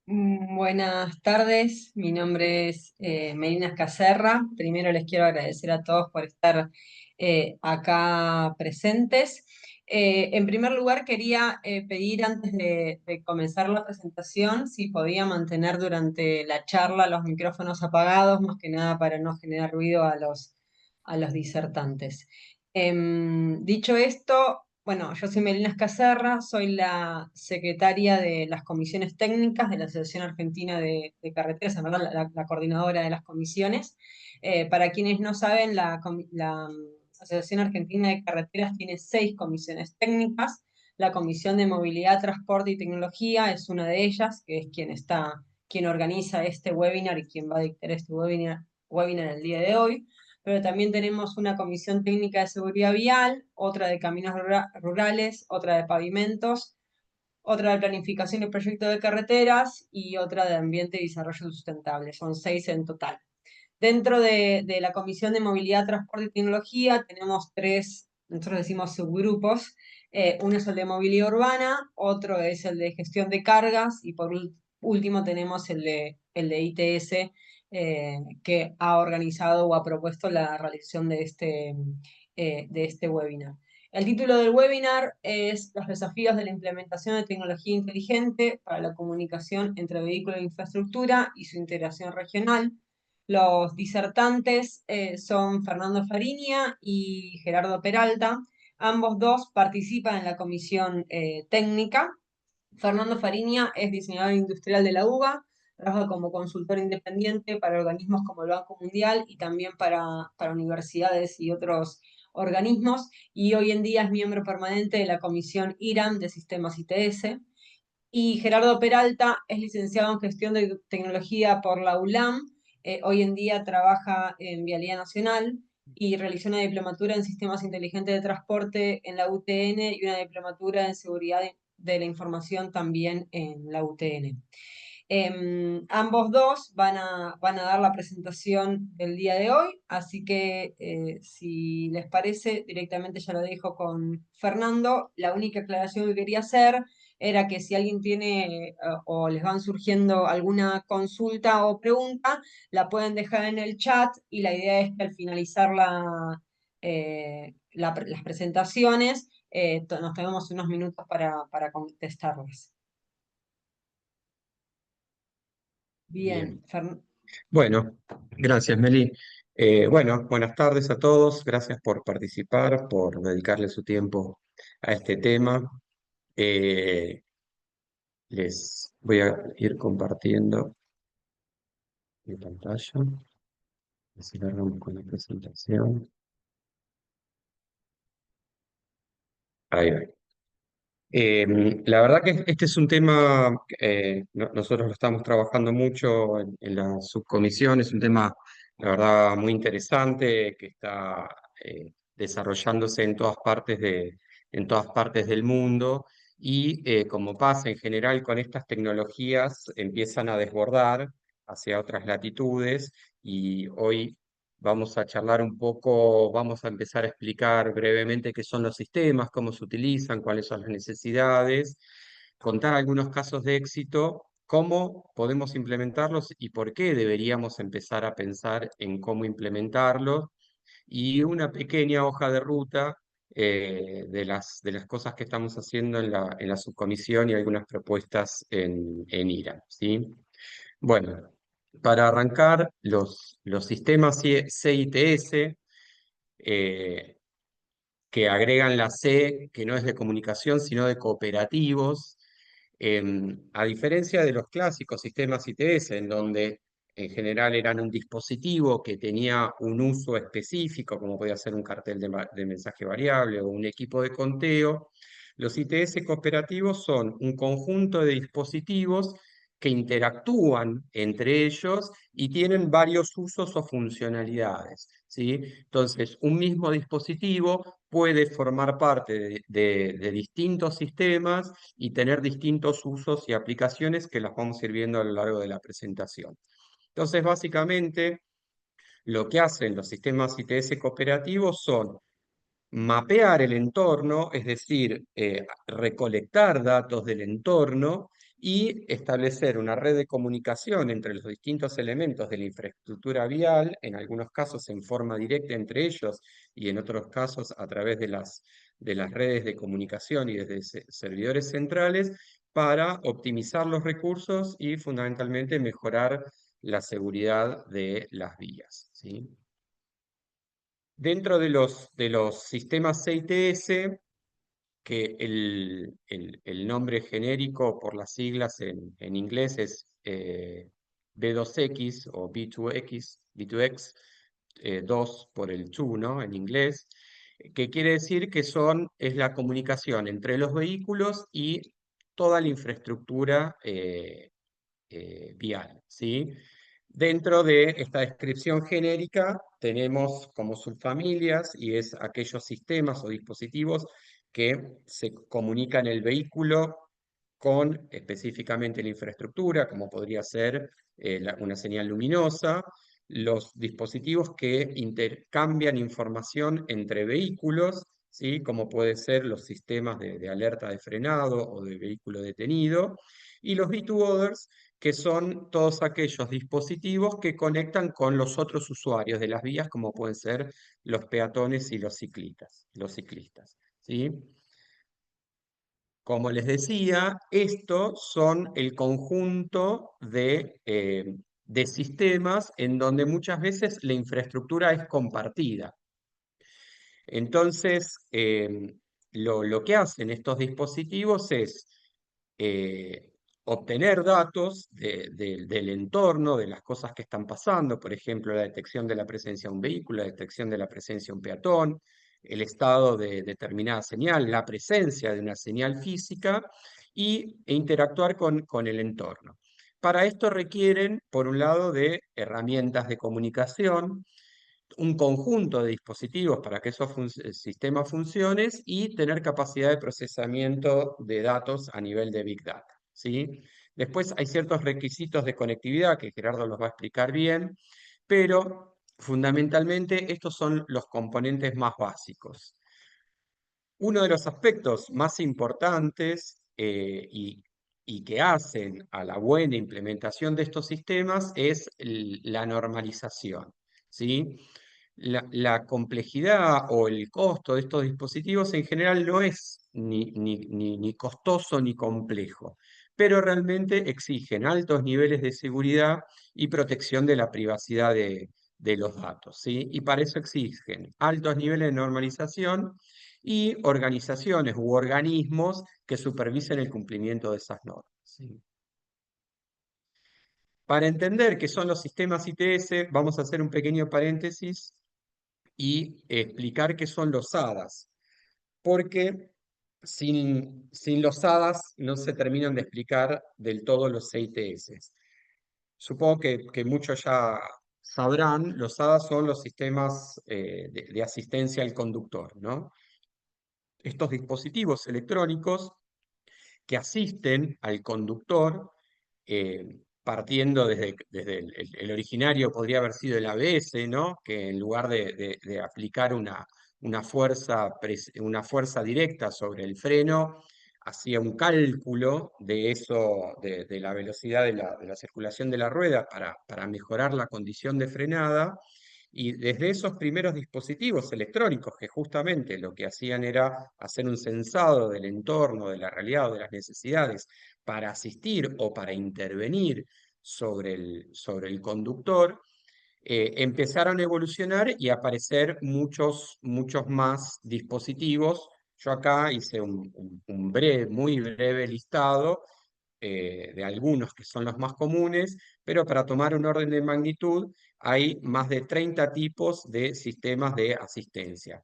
Buenas tardes, mi nombre es Melina Escaserra. Primero les quiero agradecer a todos por estar acá presentes. En primer lugar, quería pedir antes de comenzar la presentación si podía mantener durante la charla los micrófonos apagados, más que nada para no generar ruido a los disertantes. Dicho esto, bueno, yo soy Melina Escaserra, soy la secretaria de las comisiones técnicas de la Asociación Argentina de Carreteras, en verdad, la coordinadora de las comisiones. Para quienes no saben, la Asociación Argentina de Carreteras tiene 6 comisiones técnicas. La Comisión de Movilidad, Transporte y Tecnología es una de ellas, que es quien organiza este webinar y quien va a dictar este webinar el día de hoy, pero también tenemos una comisión técnica de seguridad vial, otra de caminos rurales, otra de pavimentos, otra de planificación y proyecto de carreteras y otra de ambiente y desarrollo sustentable. Son 6 en total. Dentro de la comisión de movilidad, transporte y tecnología tenemos tres, nosotros decimos subgrupos. Uno es el de movilidad urbana, otro es el de gestión de cargas y por último tenemos el de ITS, que ha organizado o ha propuesto la realización de este webinar. El título del webinar es Los desafíos de la implementación de tecnología inteligente para la comunicación entre vehículo e infraestructura y su integración regional. Los disertantes son Fernando Fariña y Gerardo Peralta. Ambos dos participan en la comisión técnica. Fernando Fariña es diseñador industrial de la UBA, trabaja como consultor independiente para organismos como el Banco Mundial y también para universidades y otros organismos, y hoy en día es miembro permanente de la comisión IRAM de Sistemas ITS. Y Gerardo Peralta es licenciado en Gestión de Tecnología por la ULAM. Hoy en día trabaja en Vialidad Nacional y realizó una diplomatura en Sistemas Inteligentes de Transporte en la UTN y una diplomatura en Seguridad de la Información también en la UTN. Ambos dos van a dar la presentación del día de hoy, así que si les parece, directamente ya lo dejo con Fernando. La única aclaración que quería hacer era que si alguien tiene o les van surgiendo alguna consulta o pregunta, la pueden dejar en el chat y la idea es que al finalizar las presentaciones nos tomemos unos minutos para contestarlas. Bien. Bien, Fernando. Bueno, gracias, Meli. Bueno, buenas tardes a todos. Gracias por participar, por dedicarle su tiempo a este tema. Eh, Les voy a ir compartiendo mi pantalla. Así largamos con la presentación. Ahí va. La verdad que este es un tema, nosotros lo estamos trabajando mucho en la subcomisión, es un tema, la verdad, muy interesante que está desarrollándose en todas partes del mundo y como pasa en general con estas tecnologías, empiezan a desbordar hacia otras latitudes y hoy vamos a charlar un poco, vamos a empezar a explicar brevemente qué son los sistemas, cómo se utilizan, cuáles son las necesidades, contar algunos casos de éxito, cómo podemos implementarlos y por qué deberíamos empezar a pensar en cómo implementarlos y una pequeña hoja de ruta de las cosas que estamos haciendo en la subcomisión y algunas propuestas en IRA, ¿sí? Bueno, para arrancar, los sistemas CITS eh, que agregan la C, que no es de comunicación, sino de cooperativos, a diferencia de los clásicos sistemas ITS, en donde en general eran un dispositivo que tenía un uso específico, como podía ser un cartel de mensaje variable o un equipo de conteo, los ITS cooperativos son un conjunto de dispositivos que interactúan entre ellos y tienen varios usos o funcionalidades, ¿sí? Entonces, un mismo dispositivo puede formar parte de distintos sistemas y tener distintos usos y aplicaciones que las vamos a ir viendo a lo largo de la presentación. Entonces, básicamente, lo que hacen los sistemas ITS cooperativos son mapear el entorno, es decir, recolectar datos del entorno y establecer una red de comunicación entre los distintos elementos de la infraestructura vial, en algunos casos en forma directa entre ellos y en otros casos a través de las redes de comunicación y desde servidores centrales, para optimizar los recursos y fundamentalmente mejorar la seguridad de las vías, ¿sí? Dentro de los sistemas CITS, que el nombre genérico por las siglas en inglés es B2X o B2X, B2X, 2 por el 2, ¿no? En inglés, que quiere decir que es la comunicación entre los vehículos y toda la infraestructura vial, ¿sí? Dentro de esta descripción genérica tenemos como subfamilias y es aquellos sistemas o dispositivos que se comunican el vehículo con específicamente la infraestructura, como podría ser una señal luminosa, los dispositivos que intercambian información entre vehículos, ¿sí? Como puede ser los sistemas de alerta de frenado o de vehículo detenido, y los V2Others, que son todos aquellos dispositivos que conectan con los otros usuarios de las vías, como pueden ser los peatones y los ciclistas, ¿sí? Como les decía, estos son el conjunto de sistemas en donde muchas veces la infraestructura es compartida. Entonces, lo que hacen estos dispositivos es eh, obtener datos del entorno, de las cosas que están pasando, por ejemplo, la detección de la presencia de un vehículo, la detección de la presencia de un peatón, el estado de determinada señal, la presencia de una señal física e interactuar con el entorno. Para esto requieren, por un lado, de herramientas de comunicación, un conjunto de dispositivos para que esos sistemas funcionen y tener capacidad de procesamiento de datos a nivel de Big Data, ¿sí? Después hay ciertos requisitos de conectividad que Gerardo los va a explicar bien, pero fundamentalmente estos son los componentes más básicos. Uno de los aspectos más importantes y que hacen a la buena implementación de estos sistemas es la normalización, ¿sí? La complejidad o el costo de estos dispositivos en general no es ni costoso ni complejo, pero realmente exigen altos niveles de seguridad y protección de la privacidad de los datos, ¿sí? Y para eso exigen altos niveles de normalización y organizaciones u organismos que supervisen el cumplimiento de esas normas, ¿sí? Para entender qué son los sistemas ITS, vamos a hacer un pequeño paréntesis y explicar qué son los HADAS, porque sin los HADAS no se terminan de explicar del todo los CITS. Supongo que muchos ya sabrán, los HADAS son los sistemas de asistencia al conductor, ¿no? Estos dispositivos electrónicos que asisten al conductor, partiendo desde el originario podría haber sido el ABS, ¿no? Que en lugar de aplicar una fuerza directa sobre el freno, hacía un cálculo de eso, de la velocidad de la circulación de la rueda para mejorar la condición de frenada. Y desde esos primeros dispositivos electrónicos que justamente lo que hacían era hacer un censado del entorno, de la realidad o de las necesidades para asistir o para intervenir sobre el conductor, empezaron a evolucionar y a aparecer muchos más dispositivos. Yo acá hice un muy breve listado de algunos que son los más comunes, pero para tomar un orden de magnitud, hay más de 30 tipos de sistemas de asistencia.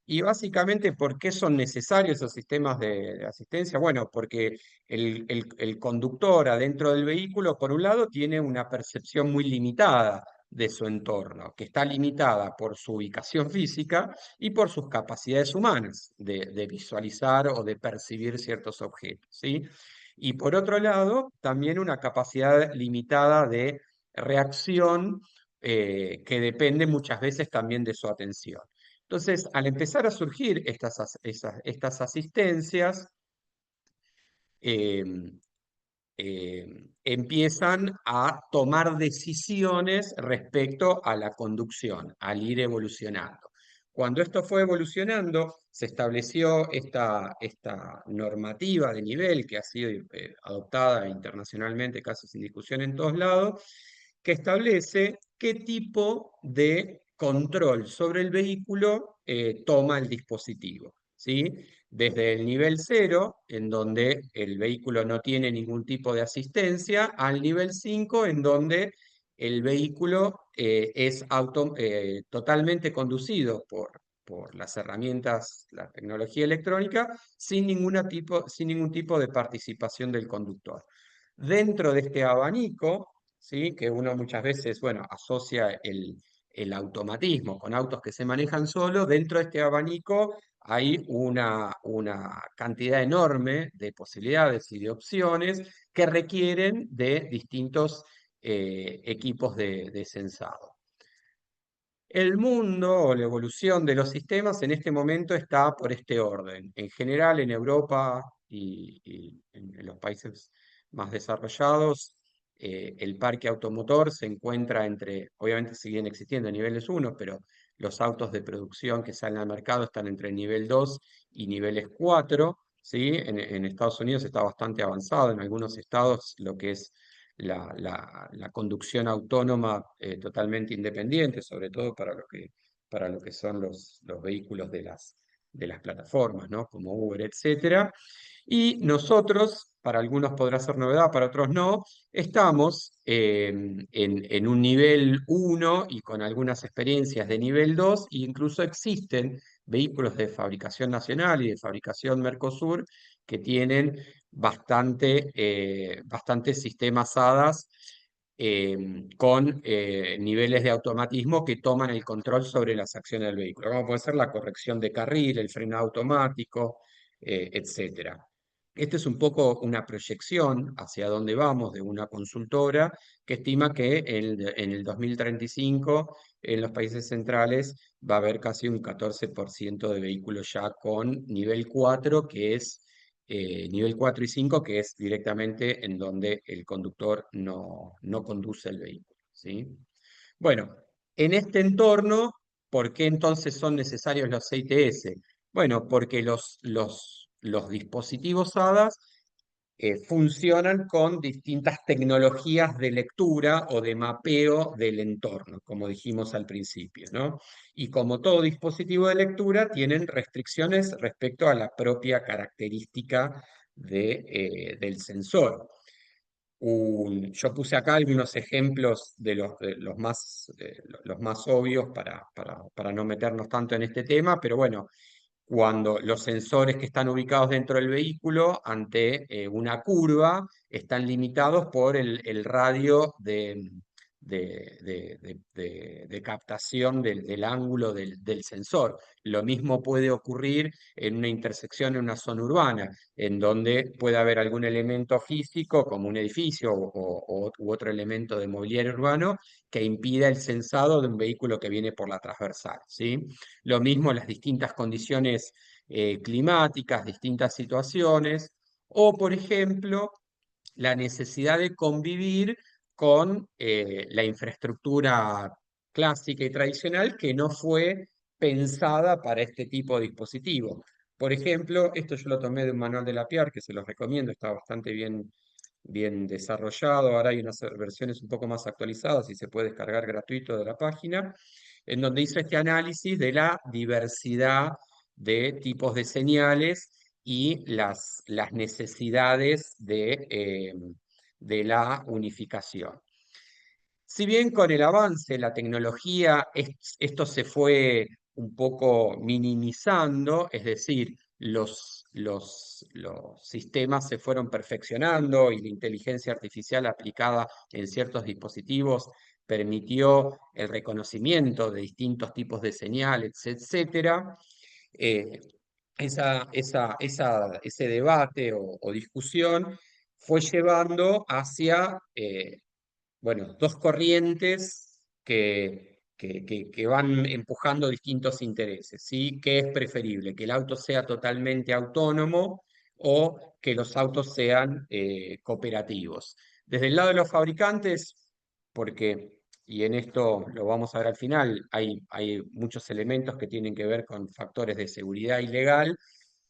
Y básicamente, ¿por qué son necesarios esos sistemas de asistencia? Bueno, porque el conductor adentro del vehículo, por un lado, tiene una percepción muy limitada de su entorno, que está limitada por su ubicación física y por sus capacidades humanas de visualizar o de percibir ciertos objetos, ¿sí? Y por otro lado, también una capacidad limitada de reacción que depende muchas veces también de su atención. Entonces, al empezar a surgir estas asistencias, eh, empiezan a tomar decisiones respecto a la conducción, al ir evolucionando. Cuando esto fue evolucionando, se estableció esta normativa de nivel que ha sido adoptada internacionalmente casi sin discusión en todos lados, que establece qué tipo de control sobre el vehículo toma el dispositivo. ¿Sí? Desde el nivel cero, en donde el vehículo no tiene ningún tipo de asistencia, al nivel 5, en donde el vehículo es totalmente conducido por las herramientas, la tecnología electrónica, sin ningún tipo de participación del conductor. Dentro de este abanico, ¿sí? Que uno muchas veces, bueno, asocia el automatismo con autos que se manejan solo, dentro de este abanico hay una cantidad enorme de posibilidades y de opciones que requieren de distintos equipos de sensado. El mundo o la evolución de los sistemas en este momento está por este orden. En general, en Europa y en los países más desarrollados, el parque automotor se encuentra entre, obviamente siguen existiendo niveles 1, pero los autos de producción que salen al mercado están entre nivel 2 y niveles 4. ¿Sí? En Estados Unidos está bastante avanzado, en algunos estados lo que es la conducción autónoma totalmente independiente, sobre todo para lo que son los vehículos de las plataformas, ¿no? Como Uber, etcétera. Y nosotros, para algunos podrá ser novedad, para otros no, estamos en un nivel 1 y con algunas experiencias de nivel 2, e incluso existen vehículos de fabricación nacional y de fabricación Mercosur que tienen bastantes sistemas HADAS con niveles de automatismo que toman el control sobre las acciones del vehículo, como puede ser la corrección de carril, el freno automático, etcétera. Esta es un poco una proyección hacia dónde vamos de una consultora que estima que en el 2035 en los países centrales va a haber casi un 14% de vehículos ya con nivel 4, que es nivel 4 y 5, que es directamente en donde el conductor no conduce el vehículo. ¿Sí? Bueno, en este entorno, ¿por qué entonces son necesarios los CITS? Bueno, porque los dispositivos HADAS funcionan con distintas tecnologías de lectura o de mapeo del entorno, como dijimos al principio, ¿no? Y como todo dispositivo de lectura, tienen restricciones respecto a la propia característica del sensor. Yo puse acá algunos ejemplos los más obvios para no meternos tanto en este tema, pero bueno, cuando los sensores que están ubicados dentro del vehículo ante una curva están limitados por el radio de captación del ángulo del sensor. Lo mismo puede ocurrir en una intersección en una zona urbana, en donde puede haber algún elemento físico, como un edificio u otro elemento de mobiliario urbano, que impida el sensado de un vehículo que viene por la transversal. ¿Sí? Lo mismo las distintas condiciones climáticas, distintas situaciones, o por ejemplo, la necesidad de convivir con la infraestructura clásica y tradicional que no fue pensada para este tipo de dispositivo. Por ejemplo, esto yo lo tomé de un manual de la PIAR, que se los recomiendo, está bastante bien desarrollado. Ahora hay unas versiones un poco más actualizadas y se puede descargar gratuito de la página, en donde hizo este análisis de la diversidad de tipos de señales y las necesidades de la unificación. Si bien con el avance de la tecnología esto se fue un poco minimizando, es decir, los sistemas se fueron perfeccionando y la inteligencia artificial aplicada en ciertos dispositivos permitió el reconocimiento de distintos tipos de señales, etcétera. eh, ese debate o discusión fue llevando hacia bueno, dos corrientes que van empujando distintos intereses, ¿sí? ¿Qué es preferible? ¿Que el auto sea totalmente autónomo o que los autos sean cooperativos. Desde el lado de los fabricantes, porque, y en esto lo vamos a ver al final, hay muchos elementos que tienen que ver con factores de seguridad y legal,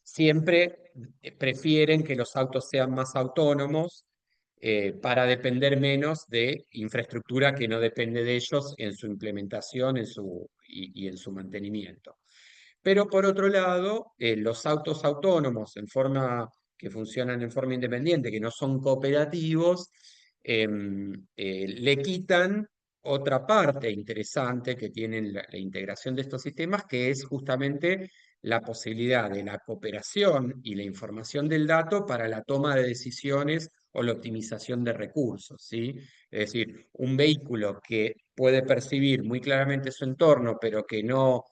siempre prefieren que los autos sean más autónomos para depender menos de infraestructura que no depende de ellos en su implementación y en su mantenimiento. Pero por otro lado, los autos autónomos que funcionan en forma independiente, que no son cooperativos, le quitan otra parte interesante que tienen la integración de estos sistemas, que es justamente la posibilidad de la cooperación y la información del dato para la toma de decisiones o la optimización de recursos, ¿sí? Es decir, un vehículo que puede percibir muy claramente su entorno, pero que no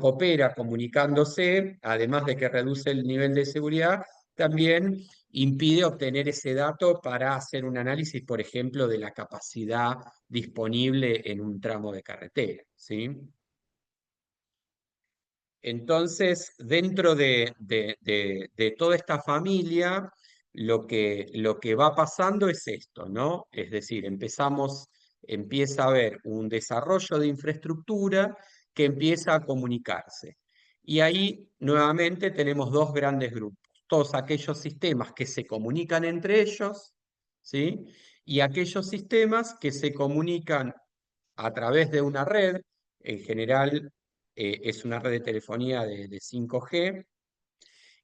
coopera comunicándose, además de que reduce el nivel de seguridad, también impide obtener ese dato para hacer un análisis, por ejemplo, de la capacidad disponible en un tramo de carretera, ¿sí? Entonces, dentro de toda esta familia, lo que va pasando es esto, ¿no? Es decir, empieza a haber un desarrollo de infraestructura que empieza a comunicarse. Y ahí nuevamente tenemos dos grandes grupos, todos aquellos sistemas que se comunican entre ellos, ¿sí? Y aquellos sistemas que se comunican a través de una red, en general es una red de telefonía de 5G,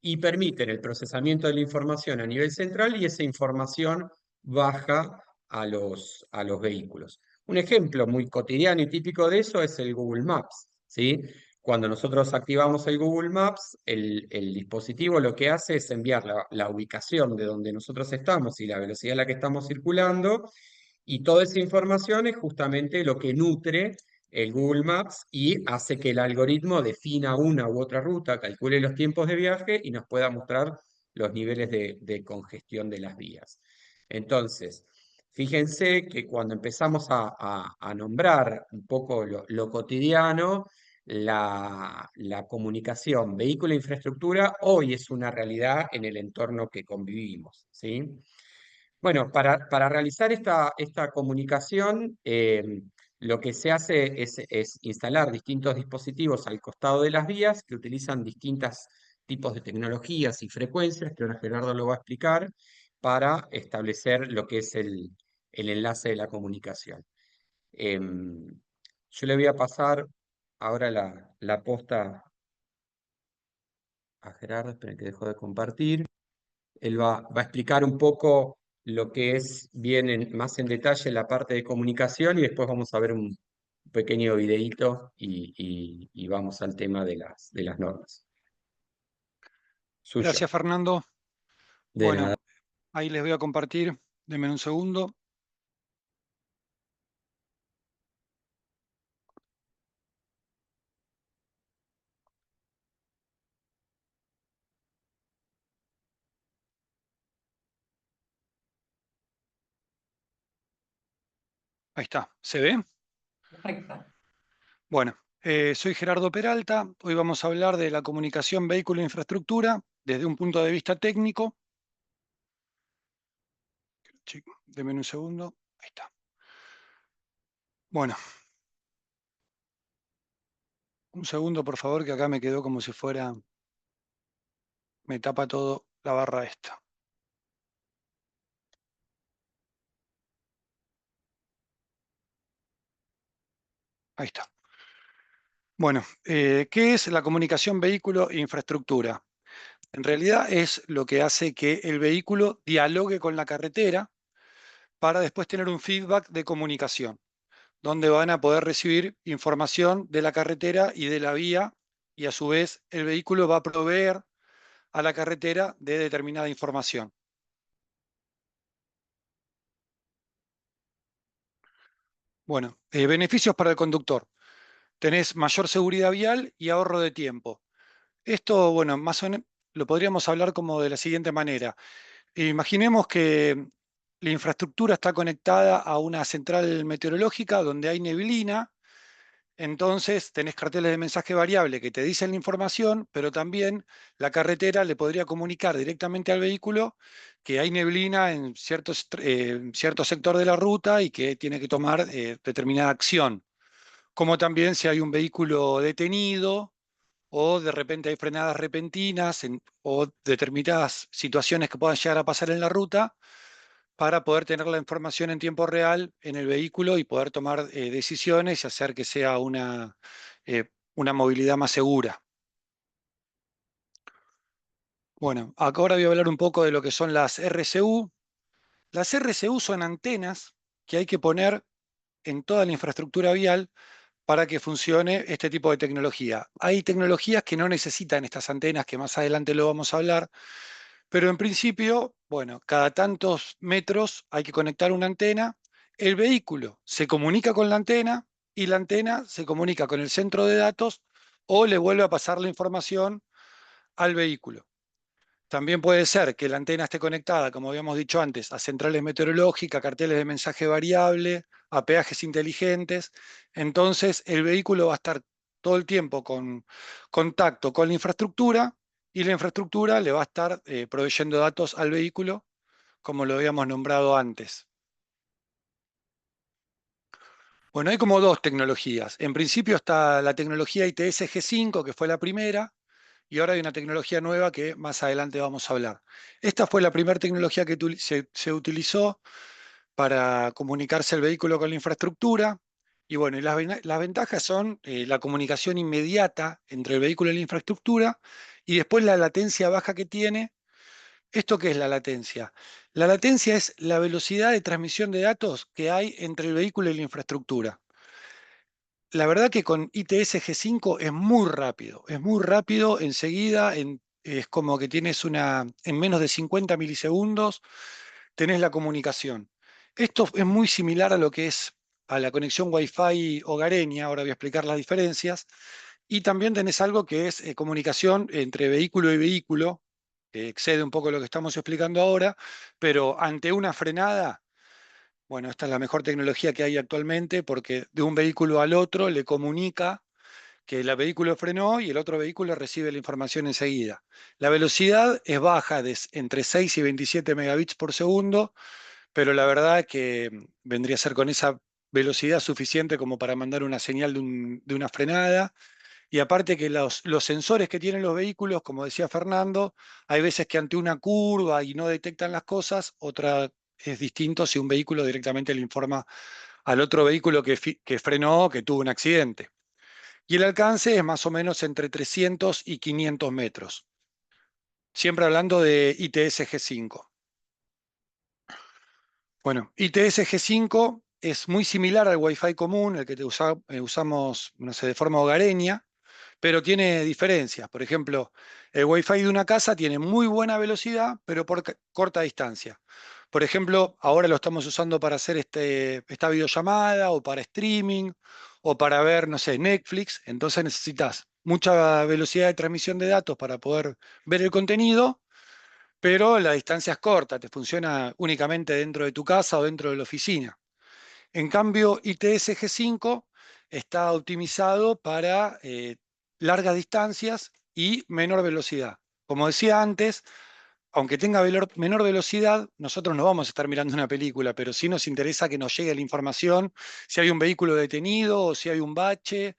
y permiten el procesamiento de la información a nivel central y esa información baja a los vehículos. Un ejemplo muy cotidiano y típico de eso es el Google Maps, ¿sí? Cuando nosotros activamos el Google Maps, el dispositivo lo que hace es enviar la ubicación de donde nosotros estamos y la velocidad a la que estamos circulando, y toda esa información es justamente lo que nutre el Google Maps y hace que el algoritmo defina una u otra ruta, calcule los tiempos de viaje y nos pueda mostrar los niveles de congestión de las vías. Entonces, fíjense que cuando empezamos a nombrar un poco lo cotidiano, la comunicación vehículo-infraestructura hoy es una realidad en el entorno que convivimos, ¿sí? Bueno, para realizar esta comunicación, lo que se hace es instalar distintos dispositivos al costado de las vías que utilizan distintos tipos de tecnologías y frecuencias, que ahora Gerardo lo va a explicar, para establecer lo que es el enlace de la comunicación. Em, yo le voy a pasar ahora la posta a Gerardo, esperen que dejo de compartir. Él va a explicar un poco lo que es bien más en detalle la parte de comunicación y después vamos a ver un pequeño videíto y vamos al tema de las normas. Suyo. Gracias, Fernando. De Bueno, nada. ahí les voy a compartir. Denme un segundo. Ahí está. ¿Se ve? Perfecto. Bueno, soy Gerardo Peralta. Hoy vamos a hablar de la comunicación vehículo-infraestructura desde un punto de vista técnico. Denme un segundo. Ahí está. Bueno, un segundo, por favor, que acá me quedó como si fuera... Me tapa todo la barra esta. Ahí está. Bueno, ¿qué es la comunicación vehículo-infraestructura? En realidad es lo que hace que el vehículo dialogue con la carretera para después tener un feedback de comunicación, donde van a poder recibir información de la carretera y de la vía, y a su vez el vehículo va a proveer a la carretera de determinada información. Bueno, beneficios para el conductor. Tenés mayor seguridad vial y ahorro de tiempo. Esto, bueno, más o menos lo podríamos hablar como de la siguiente manera. Imaginemos que la infraestructura está conectada a una central meteorológica donde hay neblina. Entonces tenés carteles de mensaje variable que te dicen la información, pero también la carretera le podría comunicar directamente al vehículo que hay neblina en cierto sector de la ruta y que tiene que tomar determinada acción. Como también si hay un vehículo detenido o de repente hay frenadas repentinas o determinadas situaciones que puedan llegar a pasar en la ruta para poder tener la información en tiempo real en el vehículo y poder tomar decisiones y hacer que sea una movilidad más segura. Bueno, acá ahora voy a hablar un poco de lo que son las RCU. Las RCU son antenas que hay que poner en toda la infraestructura vial para que funcione este tipo de tecnología. Hay tecnologías que no necesitan estas antenas, que más adelante lo vamos a hablar, pero en principio, bueno, cada tantos metros hay que conectar una antena, el vehículo se comunica con la antena y la antena se comunica con el centro de datos o le vuelve a pasar la información al vehículo. También puede ser que la antena esté conectada, como habíamos dicho antes, a centrales meteorológicas, carteles de mensaje variable, a peajes inteligentes. Entonces, el vehículo va a estar todo el tiempo con contacto con la infraestructura y la infraestructura le va a estar proveyendo datos al vehículo, como lo habíamos nombrado antes. Bueno, hay como dos tecnologías. En principio está la tecnología ITS G5, que fue la primera, y ahora hay una tecnología nueva que más adelante vamos a hablar. Esta fue la primera tecnología que se utilizó para comunicarse el vehículo con la infraestructura. Y bueno, y las ventajas son la comunicación inmediata entre el vehículo y la infraestructura y después la latencia baja que tiene. ¿Esto qué es la latencia? La latencia es la velocidad de transmisión de datos que hay entre el vehículo y la infraestructura. La verdad que con ITS G5 es muy rápido, enseguida, es como que tienes en menos de 50 milisegundos, tenés la comunicación. Esto es muy similar a lo que es a la conexión Wi-Fi hogareña, ahora voy a explicar las diferencias, y también tenés algo que es comunicación entre vehículo y vehículo, que excede un poco lo que estamos explicando ahora, pero ante una frenada, bueno, esta es la mejor tecnología que hay actualmente porque de un vehículo al otro le comunica que el vehículo frenó y el otro vehículo recibe la información enseguida. La velocidad es baja, entre 6 y 27 megabits por segundo, pero la verdad que vendría a ser con esa velocidad suficiente como para mandar una señal de una frenada. Y aparte que los sensores que tienen los vehículos, como decía Fernando, hay veces que ante una curva y no detectan las cosas, otra es distinto si un vehículo directamente le informa al otro vehículo que frenó, que tuvo un accidente. Y el alcance es más o menos entre 300 y 500 metros. Siempre hablando de ITS G5. Bueno, ITS G5 es muy similar al Wi-Fi común, el que usamos, no sé, de forma hogareña, pero tiene diferencias. Por ejemplo, el Wi-Fi de una casa tiene muy buena velocidad, pero por corta distancia. Por ejemplo, ahora lo estamos usando para hacer esta videollamada o para streaming o para ver, no sé, Netflix. Entonces necesitas mucha velocidad de transmisión de datos para poder ver el contenido, pero la distancia es corta, te funciona únicamente dentro de tu casa o dentro de la oficina. En cambio, ITS G5 está optimizado para largas distancias y menor velocidad. Como decía antes, aunque tenga menor velocidad, nosotros no vamos a estar mirando una película, pero sí nos interesa que nos llegue la información, si hay un vehículo detenido o si hay un bache.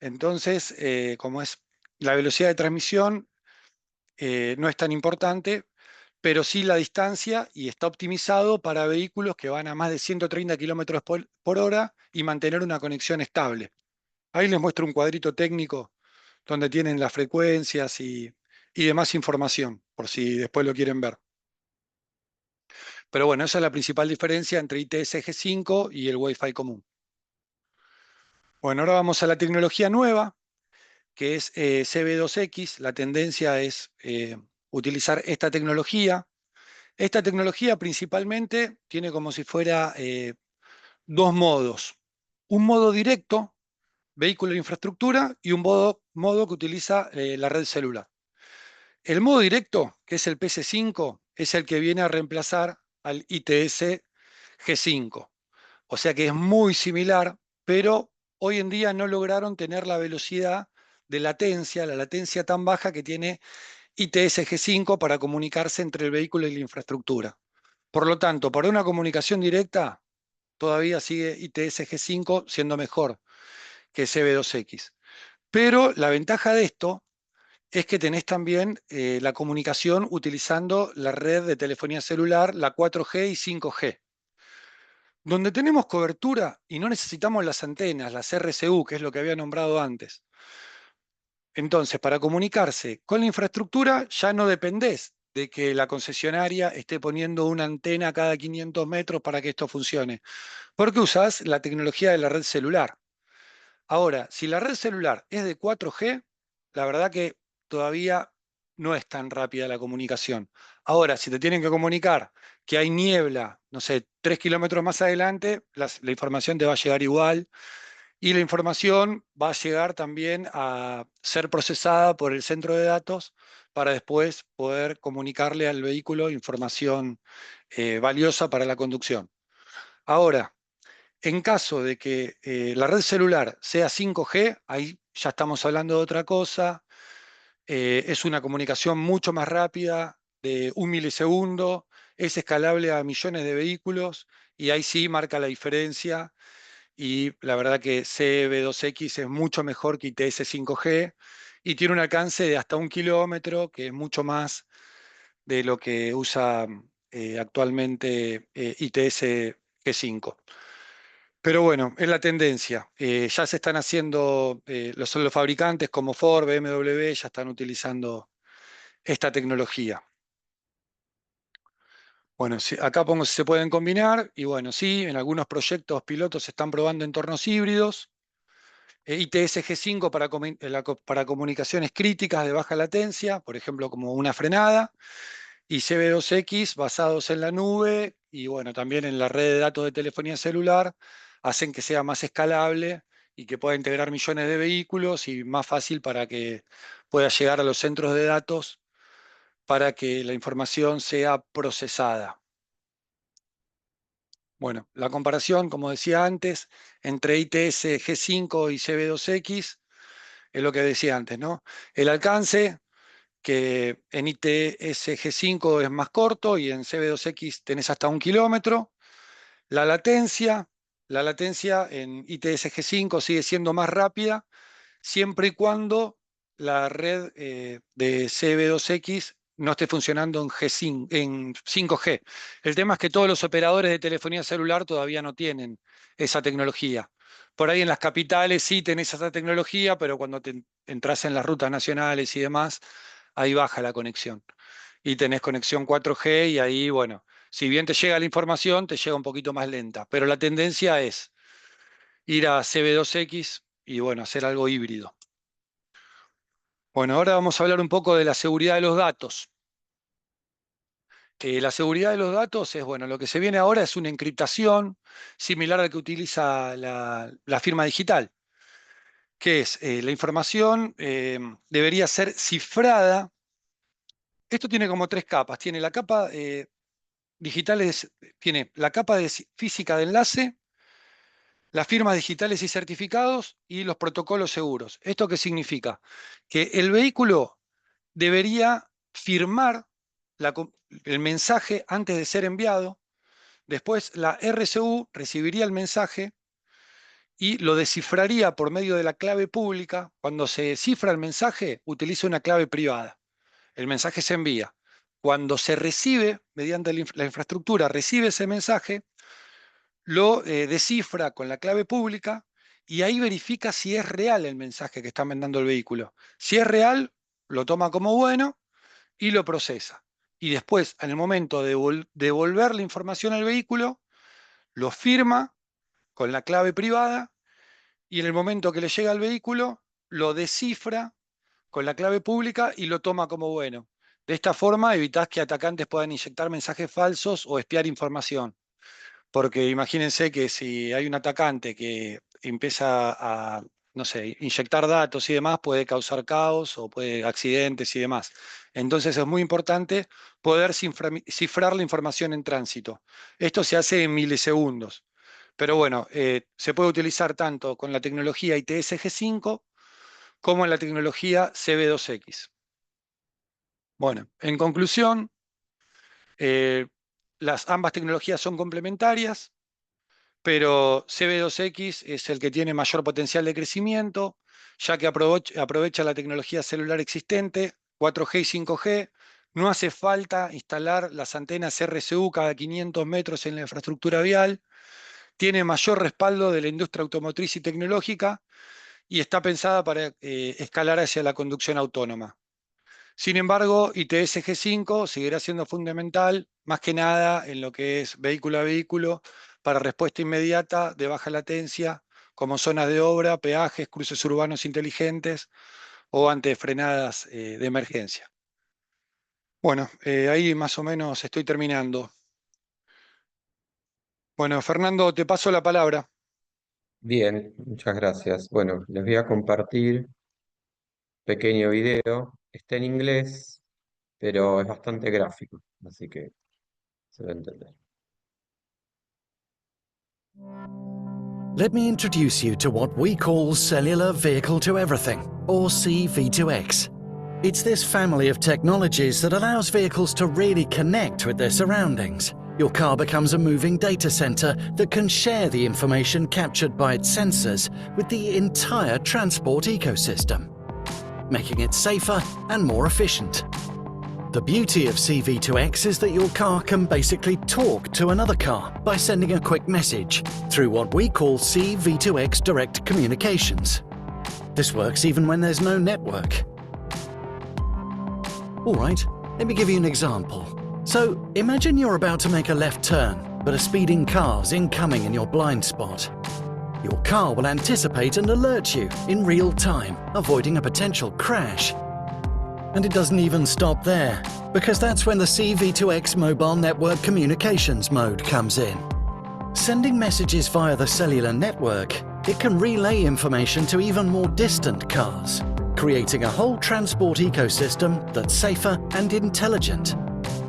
Entonces, como es la velocidad de transmisión, no es tan importante, pero sí la distancia y está optimizado para vehículos que van a más de 130 kilómetros por hora y mantener una conexión estable. Ahí les muestro un cuadrito técnico donde tienen las frecuencias y demás información, por si después lo quieren ver. Pero bueno, esa es la principal diferencia entre ITS G5 y el Wi-Fi común. Bueno, ahora vamos a la tecnología nueva, que es CB2X. La tendencia es utilizar esta tecnología. Esta tecnología principalmente tiene como si fuera dos modos. Un modo directo, vehículo de infraestructura, y un modo que utiliza la red celular. El modo directo, que es el PC5, es el que viene a reemplazar al ITS G5. O sea que es muy similar, pero hoy en día no lograron tener la velocidad de latencia, la latencia tan baja que tiene ITS G5 para comunicarse entre el vehículo y la infraestructura. Por lo tanto, para una comunicación directa, todavía sigue ITS G5 siendo mejor que CB2X. Pero la ventaja de esto es que tenés también la comunicación utilizando la red de telefonía celular, la 4G y 5G. Donde tenemos cobertura y no necesitamos las antenas, las RCU, que es lo que había nombrado antes. Entonces, para comunicarse con la infraestructura ya no dependés de que la concesionaria esté poniendo una antena cada 500 metros para que esto funcione, porque usás la tecnología de la red celular. Ahora, si la red celular es de 4G, la verdad que todavía no es tan rápida la comunicación. Ahora, si te tienen que comunicar que hay niebla, no sé, 3 kilómetros más adelante, la información te va a llegar igual y la información va a llegar también a ser procesada por el centro de datos para después poder comunicarle al vehículo información valiosa para la conducción. Ahora, en caso de que la red celular sea 5G, ahí ya estamos hablando de otra cosa. Es una comunicación mucho más rápida, de 1 milisegundo, es escalable a millones de vehículos y ahí sí marca la diferencia. Y la verdad que CB2X es mucho mejor que ITS 5G y tiene un alcance de hasta 1 kilómetro, que es mucho más de lo que usa actualmente ITS G5. Pero bueno, es la tendencia. Ya se están haciendo, los fabricantes como Ford, BMW, ya están utilizando esta tecnología. Bueno, acá pongo si se pueden combinar, y bueno, sí, en algunos proyectos pilotos se están probando entornos híbridos. ITS G5 para comunicaciones críticas de baja latencia, por ejemplo, como una frenada, y CB2X basados en la nube y bueno, también en la red de datos de telefonía celular, hacen que sea más escalable y que pueda integrar millones de vehículos y más fácil para que pueda llegar a los centros de datos para que la información sea procesada. Bueno, la comparación, como decía antes, entre ITS G5 y CB2X es lo que decía antes, ¿no? El alcance, que en ITS G5 es más corto y en CB2X tenés hasta 1 kilómetro. La latencia en ITS G5 sigue siendo más rápida, siempre y cuando la red de CB2X no esté funcionando en 5G. El tema es que todos los operadores de telefonía celular todavía no tienen esa tecnología. Por ahí en las capitales sí tenés esa tecnología, pero cuando te entras en las rutas nacionales y demás, ahí baja la conexión. Y tenés conexión 4G y ahí, bueno, si bien te llega la información, te llega un poquito más lenta. Pero la tendencia es ir a CB2X y, bueno, hacer algo híbrido. Bueno, ahora vamos a hablar un poco de la seguridad de los datos. La seguridad de los datos es, bueno, lo que se viene ahora es una encriptación similar a la que utiliza la firma digital, que es la información debería ser cifrada. Esto tiene como 3 capas. Tiene la capa digital, tiene la capa física de enlace, las firmas digitales y certificados y los protocolos seguros. ¿Esto qué significa? Que el vehículo debería firmar el mensaje antes de ser enviado, después la RCU recibiría el mensaje y lo descifraría por medio de la clave pública. Cuando se descifra el mensaje, utiliza una clave privada. El mensaje se envía. Cuando se recibe, mediante la infraestructura, recibe ese mensaje, lo descifra con la clave pública y ahí verifica si es real el mensaje que está mandando el vehículo. Si es real, lo toma como bueno y lo procesa. Y después, en el momento de devolver la información al vehículo, lo firma con la clave privada y en el momento que le llega al vehículo, lo descifra con la clave pública y lo toma como bueno. De esta forma evitás que atacantes puedan inyectar mensajes falsos o espiar información. Porque imagínense que si hay un atacante que empieza a, no sé, inyectar datos y demás, puede causar caos o puede accidentes y demás. Entonces es muy importante poder cifrar la información en tránsito. Esto se hace en milisegundos. Pero bueno, se puede utilizar tanto con la tecnología ITS G5 como en la tecnología CB2X. Bueno, en conclusión, ambas tecnologías son complementarias, pero CB2X es el que tiene mayor potencial de crecimiento, ya que aprovecha la tecnología celular existente, 4G y 5G. No hace falta instalar las antenas RCU cada 500 metros en la infraestructura vial. Tiene mayor respaldo de la industria automotriz y tecnológica y está pensada para escalar hacia la conducción autónoma. Sin embargo, ITS G5 seguirá siendo fundamental, más que nada en lo que es vehículo a vehículo, para respuesta inmediata de baja latencia, como zonas de obra, peajes, cruces urbanos inteligentes o ante frenadas de emergencia. Bueno, ahí más o menos estoy terminando. Bueno, Fernando, te paso la palabra. Bien, muchas gracias. Bueno, les voy a compartir un pequeño video. Está en inglés, pero es bastante gráfico, así que se va a entender. Let me introduce you to what we call Cellular Vehicle to Everything, or CV2X. It's this family of technologies that allows vehicles to really connect with their surroundings. Your car becomes a moving data center that can share the information captured by its sensors with the entire transport ecosystem, making it safer and more efficient. The beauty of CV2X is that your car can basically talk to another car by sending a quick message through what we call CV2X Direct Communications. This works even when there's no network. Alright, let me give you an example. So, imagine you're about to make a left turn, but a speeding car's incoming in your blind spot. Your car will anticipate and alert you in real time, avoiding a potential crash. And it doesn't even stop there, because that's when the CV2X Mobile Network Communications mode comes in. Sending messages via the cellular network, it can relay information to even more distant cars, creating a whole transport ecosystem that's safer and intelligent.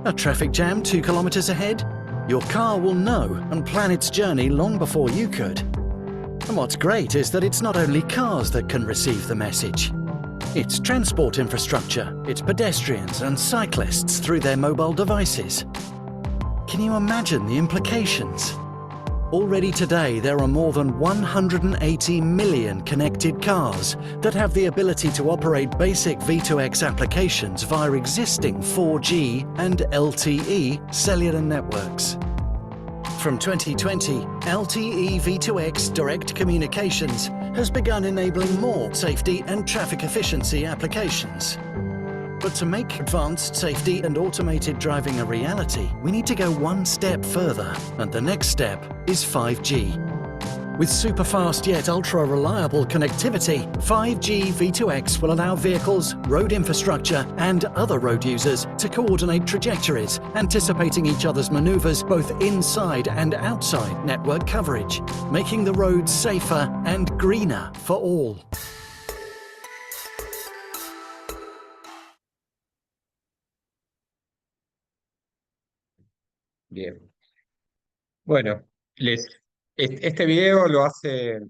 A traffic jam 2 kilometers ahead? Your car will know and plan its journey long before you could. And what's great is that it's not only cars that can receive the message. It's transport infrastructure, it's pedestrians and cyclists through their mobile devices. Can you imagine the implications? Already today, there are more than 180 million connected cars that have the ability to operate basic V2X applications via existing 4G and LTE cellular networks. From 2020, LTE V2X Direct Communications has begun enabling more safety and traffic efficiency applications. But to make advanced safety and automated driving a reality, we need to go one step further, and the next step is 5G. With super-fast yet ultra-reliable connectivity, 5G V2X will allow vehicles, road infrastructure and other road users to coordinate trajectories, anticipating each other's maneuvers both inside and outside network coverage, making the roads safer and greener for all. Bien. Bueno, este video lo hace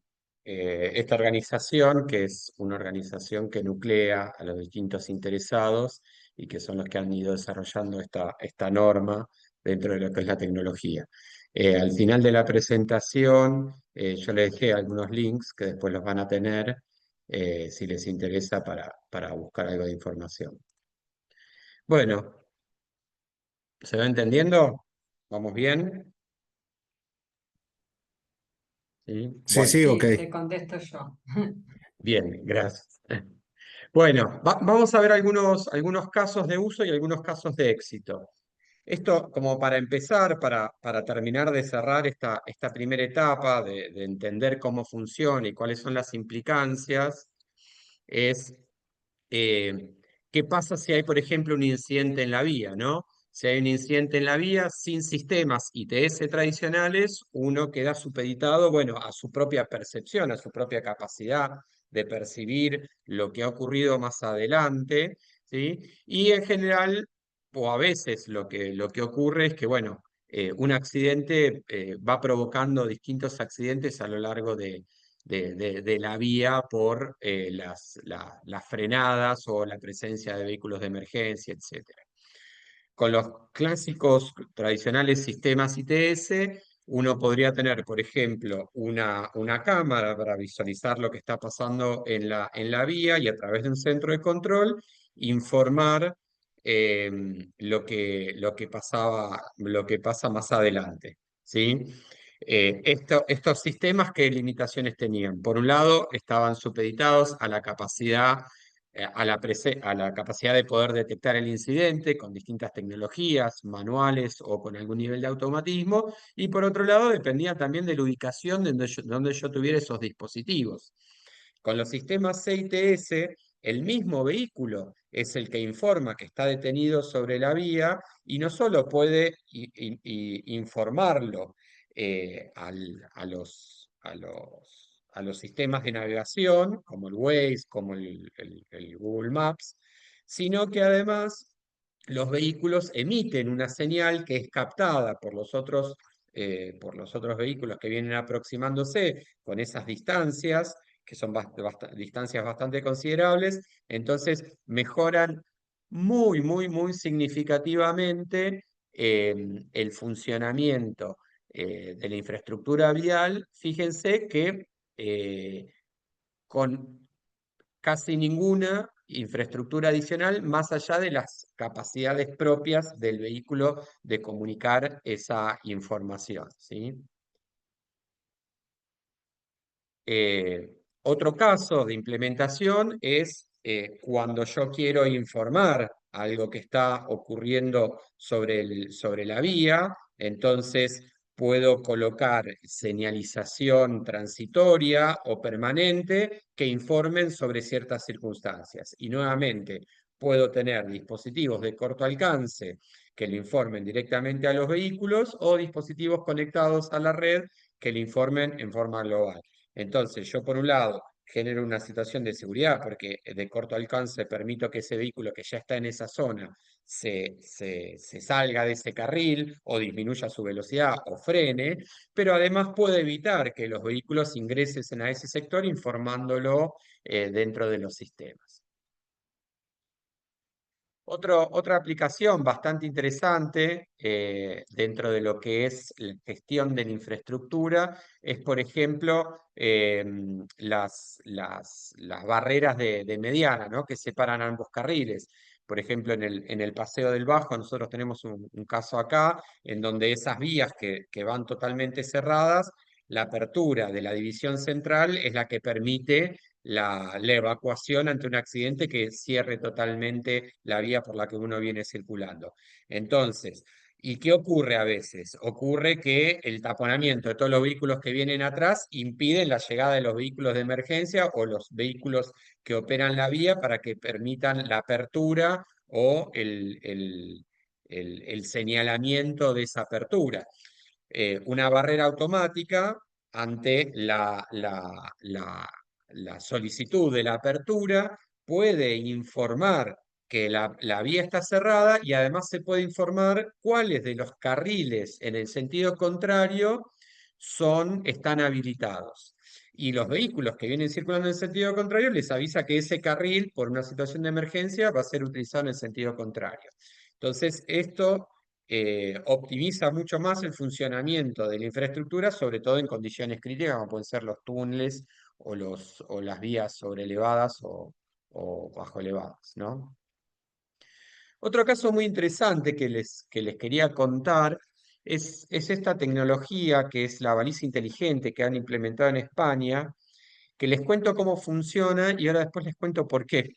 esta organización, que es una organización que nuclea a los distintos interesados y que son los que han ido desarrollando esta norma dentro de lo que es la tecnología. Al final de la presentación, yo les dejé algunos links que después los van a tener si les interesa para buscar algo de información. Bueno, ¿se va entendiendo? ¿Vamos bien? Sí, Sí, bueno, sí, ok. Sí, te contesto yo. bien, gracias. Bueno, vamos a ver algunos casos de uso y algunos casos de éxito. Esto como para empezar, para terminar de cerrar esta primera etapa de entender cómo funciona y cuáles son las implicancias, es qué pasa si hay, por ejemplo, un incidente en la vía, ¿no? Si hay un incidente en la vía sin sistemas ITS tradicionales, uno queda supeditado, bueno, a su propia percepción, a su propia capacidad de percibir lo que ha ocurrido más adelante, ¿sí? Y en general, o a veces lo que ocurre es que, bueno, un accidente va provocando distintos accidentes a lo largo de la vía por las frenadas o la presencia de vehículos de emergencia, etc. Con los clásicos tradicionales sistemas ITS, uno podría tener, por ejemplo, una cámara para visualizar lo que está pasando en la vía y a través de un centro de control informar lo que pasa más adelante, ¿sí? Estos sistemas, ¿qué limitaciones tenían? Por un lado, estaban supeditados a la capacidad a la capacidad de poder detectar el incidente con distintas tecnologías, manuales o con algún nivel de automatismo, y por otro lado dependía también de la ubicación donde yo tuviera esos dispositivos. Con los sistemas CITS, el mismo vehículo es el que informa que está detenido sobre la vía y no solo puede informarlo a los sistemas de navegación, como el Waze, como el Google Maps, sino que además los vehículos emiten una señal que es captada por los otros vehículos que vienen aproximándose con esas distancias, que son distancias bastante considerables, entonces mejoran muy significativamente el funcionamiento de la infraestructura vial. Fíjense que con casi ninguna infraestructura adicional más allá de las capacidades propias del vehículo de comunicar esa información, ¿sí? Otro caso de implementación es cuando yo quiero informar algo que está ocurriendo sobre la vía, entonces puedo colocar señalización transitoria o permanente que informen sobre ciertas circunstancias. Y nuevamente, puedo tener dispositivos de corto alcance que le informen directamente a los vehículos o dispositivos conectados a la red que le informen en forma global. Entonces, yo por un lado genero una situación de seguridad porque de corto alcance permito que ese vehículo que ya está en esa zona se salga de ese carril o disminuya su velocidad o frene, pero además puedo evitar que los vehículos ingresen a ese sector informándolo dentro de los sistemas. Otra aplicación bastante interesante dentro de lo que es la gestión de la infraestructura es, por ejemplo, las barreras de mediana, ¿no? Que separan ambos carriles. Por ejemplo, en el Paseo del Bajo nosotros tenemos un caso acá en donde esas vías que van totalmente cerradas, la apertura de la división central es la que permite la evacuación ante un accidente que cierre totalmente la vía por la que uno viene circulando. Entonces, ¿y qué ocurre a veces? Ocurre que el taponamiento de todos los vehículos que vienen atrás impiden la llegada de los vehículos de emergencia o los vehículos que operan la vía para que permitan la apertura o el señalamiento de esa apertura. Una barrera automática ante la solicitud de la apertura puede informar que la vía está cerrada y además se puede informar cuáles de los carriles en el sentido contrario están habilitados. Y los vehículos que vienen circulando en el sentido contrario les avisa que ese carril, por una situación de emergencia, va a ser utilizado en el sentido contrario. Entonces, esto optimiza mucho más el funcionamiento de la infraestructura, sobre todo en condiciones críticas, como pueden ser los túneles o las vías sobreelevadas o bajo elevadas, ¿no? Otro caso muy interesante que les quería contar es esta tecnología que es la baliza inteligente que han implementado en España, que les cuento cómo funciona y ahora después les cuento por qué.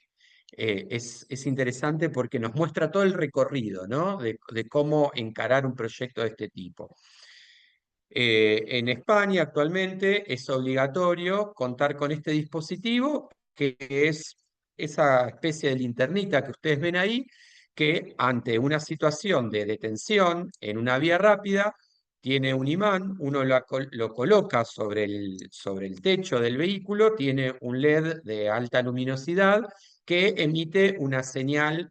Es interesante porque nos muestra todo el recorrido, ¿no? de cómo encarar un proyecto de este tipo. En España actualmente es obligatorio contar con este dispositivo, que es esa especie de linternita que ustedes ven ahí, que ante una situación de detención en una vía rápida, tiene un imán, uno lo coloca sobre el techo del vehículo, tiene un LED de alta luminosidad que emite una señal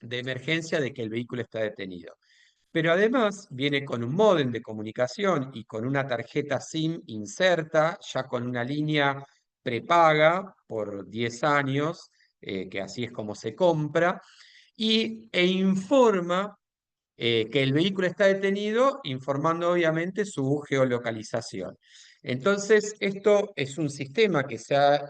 de emergencia de que el vehículo está detenido. pero además viene con un módem de comunicación y con una tarjeta SIM inserta, ya con una línea prepaga por 10 años, que así es como se compra, e informa que el vehículo está detenido, informando obviamente su geolocalización. Entonces, esto es un sistema que se ha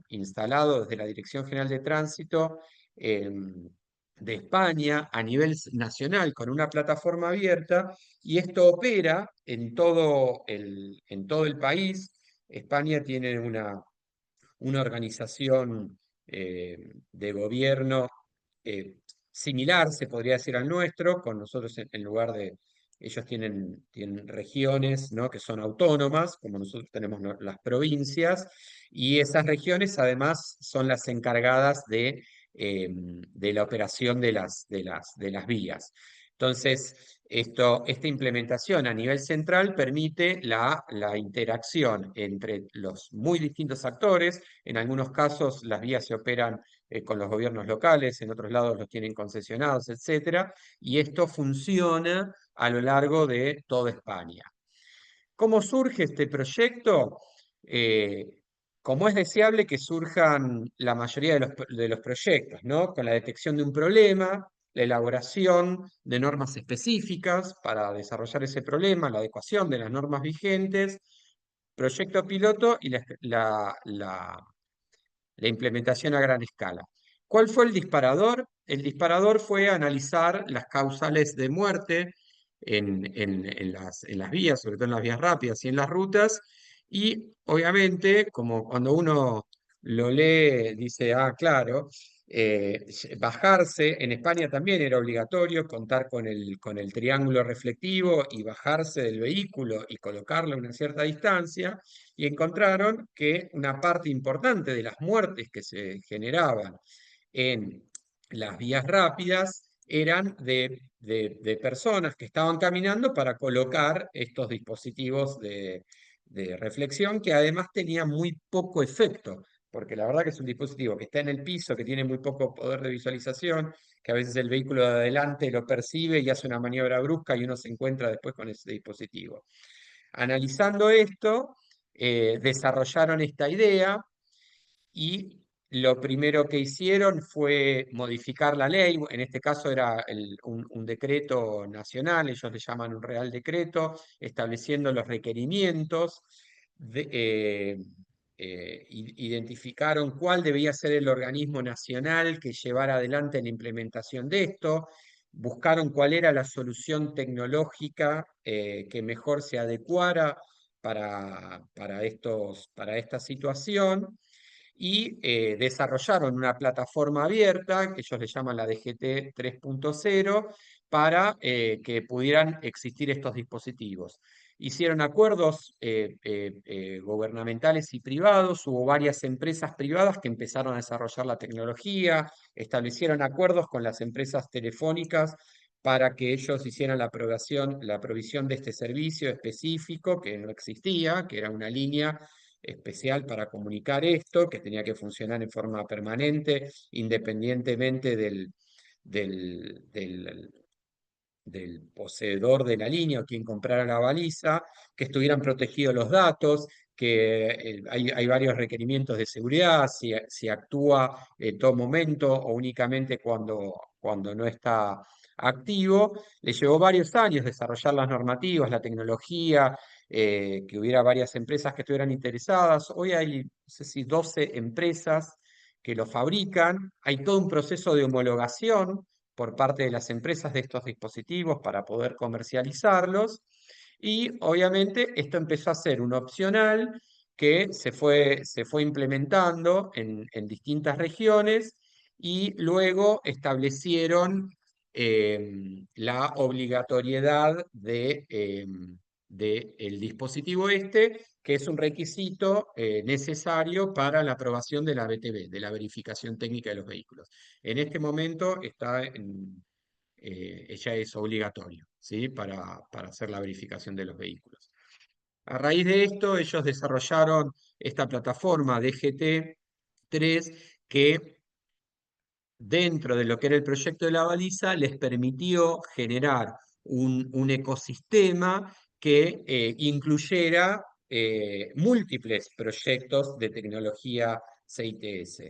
instalado desde la Dirección General de Tránsito de España a nivel nacional con una plataforma abierta, y esto opera en todo el país. España tiene una organización de gobierno eh, similar, se podría decir, al nuestro, con nosotros en lugar de, ellos tienen regiones, ¿no?, que son autónomas, como nosotros tenemos las provincias, y esas regiones además son las encargadas de la operación de las vías. Entonces, esta implementación a nivel central permite la interacción entre los muy distintos actores. En algunos casos las vías se operan con los gobiernos locales, en otros lados los tienen concesionados, etcétera, y esto funciona a lo largo de toda España. ¿Cómo surge este proyecto? Eh, Como es deseable que surjan la mayoría de los proyectos, ¿no? Con la detección de un problema, la elaboración de normas específicas para desarrollar ese problema, la adecuación de las normas vigentes, proyecto piloto y la implementación a gran escala. ¿Cuál fue el disparador? El disparador fue analizar las causales de muerte en las vías, sobre todo en las vías rápidas y en las rutas, y obviamente, como cuando uno lo lee, dice, ah, claro, bajarse, en España también era obligatorio contar con el triángulo reflectivo y bajarse del vehículo y colocarlo a una cierta distancia, y encontraron que una parte importante de las muertes que se generaban en las vías rápidas eran de personas que estaban caminando para colocar estos dispositivos de reflexión, que además tenían muy poco efecto, porque la verdad que es un dispositivo que está en el piso, que tiene muy poco poder de visualización, que a veces el vehículo de adelante lo percibe y hace una maniobra brusca y uno se encuentra después con ese dispositivo. Analizando esto, desarrollaron esta idea, y lo primero que hicieron fue modificar la ley. En este caso era un decreto nacional, ellos le llaman un real decreto, estableciendo los requerimientos. Identificaron cuál debía ser el organismo nacional que llevara adelante la implementación de esto. Buscaron cuál era la solución tecnológica que mejor se adecuara para esta situación, y desarrollaron una plataforma abierta, que ellos le llaman la DGT 3.0, para que pudieran existir estos dispositivos. Hicieron acuerdos gubernamentales y privados, hubo varias empresas privadas que empezaron a desarrollar la tecnología, establecieron acuerdos con las empresas telefónicas para que ellos hicieran la provisión de este servicio específico que no existía, que era una línea especial para comunicar esto, que tenía que funcionar en forma permanente, independientemente del poseedor de la línea o quien comprara la baliza, que estuvieran protegidos los datos, que hay varios requerimientos de seguridad, si actúa en todo momento o únicamente cuando no está activo. Le llevó varios años desarrollar las normativas, la tecnología, que hubiera varias empresas que estuvieran interesadas. Hoy hay, no sé si 12 empresas que lo fabrican. Hay todo un proceso de homologación por parte de las empresas de estos dispositivos para poder comercializarlos. Y obviamente esto empezó a ser un opcional que se fue implementando en distintas regiones, y luego establecieron la obligatoriedad del dispositivo este, que es un requisito necesario para la aprobación de la BTV, de la verificación técnica de los vehículos. En este momento ya es obligatorio, ¿sí?, para hacer la verificación de los vehículos. A raíz de esto, ellos desarrollaron esta plataforma DGT3, que dentro de lo que era el proyecto de la baliza, les permitió generar un ecosistema que incluyera múltiples proyectos de tecnología CITS.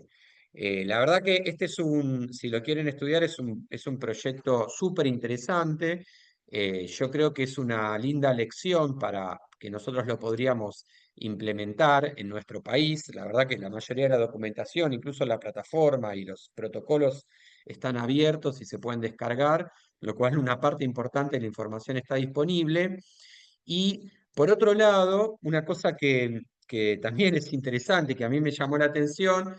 La verdad que este si lo quieren estudiar, es un proyecto súper interesante. Yo creo que es una linda lección para que nosotros lo podríamos implementar en nuestro país. La verdad que la mayoría de la documentación, incluso la plataforma y los protocolos están abiertos y se pueden descargar, lo cual una parte importante de la información está disponible. Y por otro lado, una cosa que también es interesante, que a mí me llamó la atención,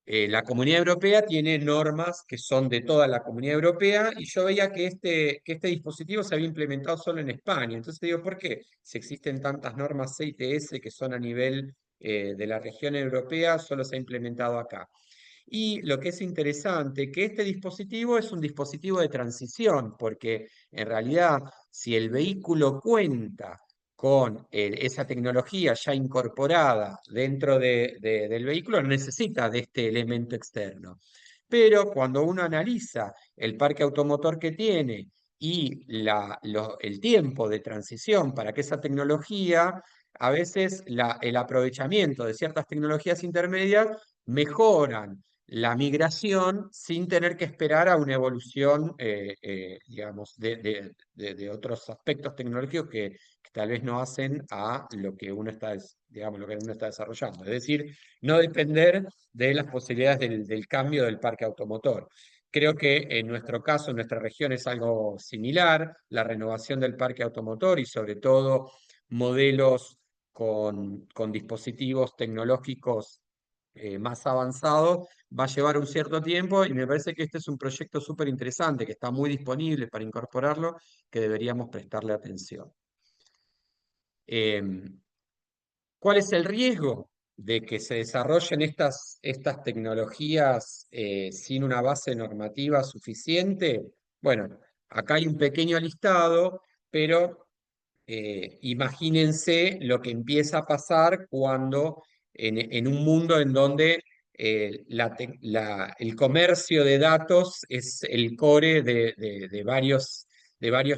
eh, la Comunidad Europea tiene normas que son de toda la Comunidad Europea y yo veía que este dispositivo se había implementado solo en España. Entonces digo, ¿por qué? Si existen tantas normas CITS que son a nivel de la región europea, solo se ha implementado acá. Y lo que es interesante, que este dispositivo es un dispositivo de transición, porque en realidad si el vehículo cuenta con esa tecnología ya incorporada dentro del vehículo, no necesita de este elemento externo. Pero cuando uno analiza el parque automotor que tiene y el tiempo de transición para que esa tecnología, a veces el aprovechamiento de ciertas tecnologías intermedias mejoran la migración sin tener que esperar a una evolución, digamos, de otros aspectos tecnológicos que tal vez no hacen a lo que uno está, digamos, lo que uno está desarrollando. Es decir, no depender de las posibilidades del cambio del parque automotor. Creo que en nuestro caso, en nuestra región, es algo similar, la renovación del parque automotor y sobre todo modelos con dispositivos tecnológicos más avanzados va a llevar un cierto tiempo y me parece que este es un proyecto súper interesante, que está muy disponible para incorporarlo, que deberíamos prestarle atención. ¿Cuál es el riesgo de que se desarrollen estas tecnologías sin una base normativa suficiente? Bueno, acá hay un pequeño listado, pero imagínense lo que empieza a pasar cuando en un mundo en donde el comercio de datos es el core de varios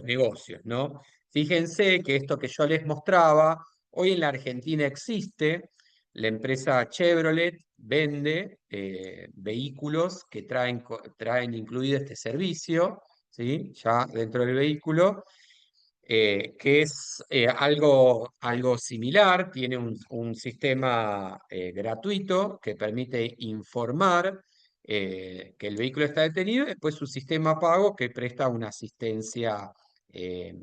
negocios, ¿no? Fíjense que esto que yo les mostraba, hoy en la Argentina existe, la empresa Chevrolet vende vehículos que traen incluido este servicio, ¿sí? Ya dentro del vehículo que es algo similar, tiene un sistema gratuito que permite informar que el vehículo está detenido, y después un sistema pago que presta eh,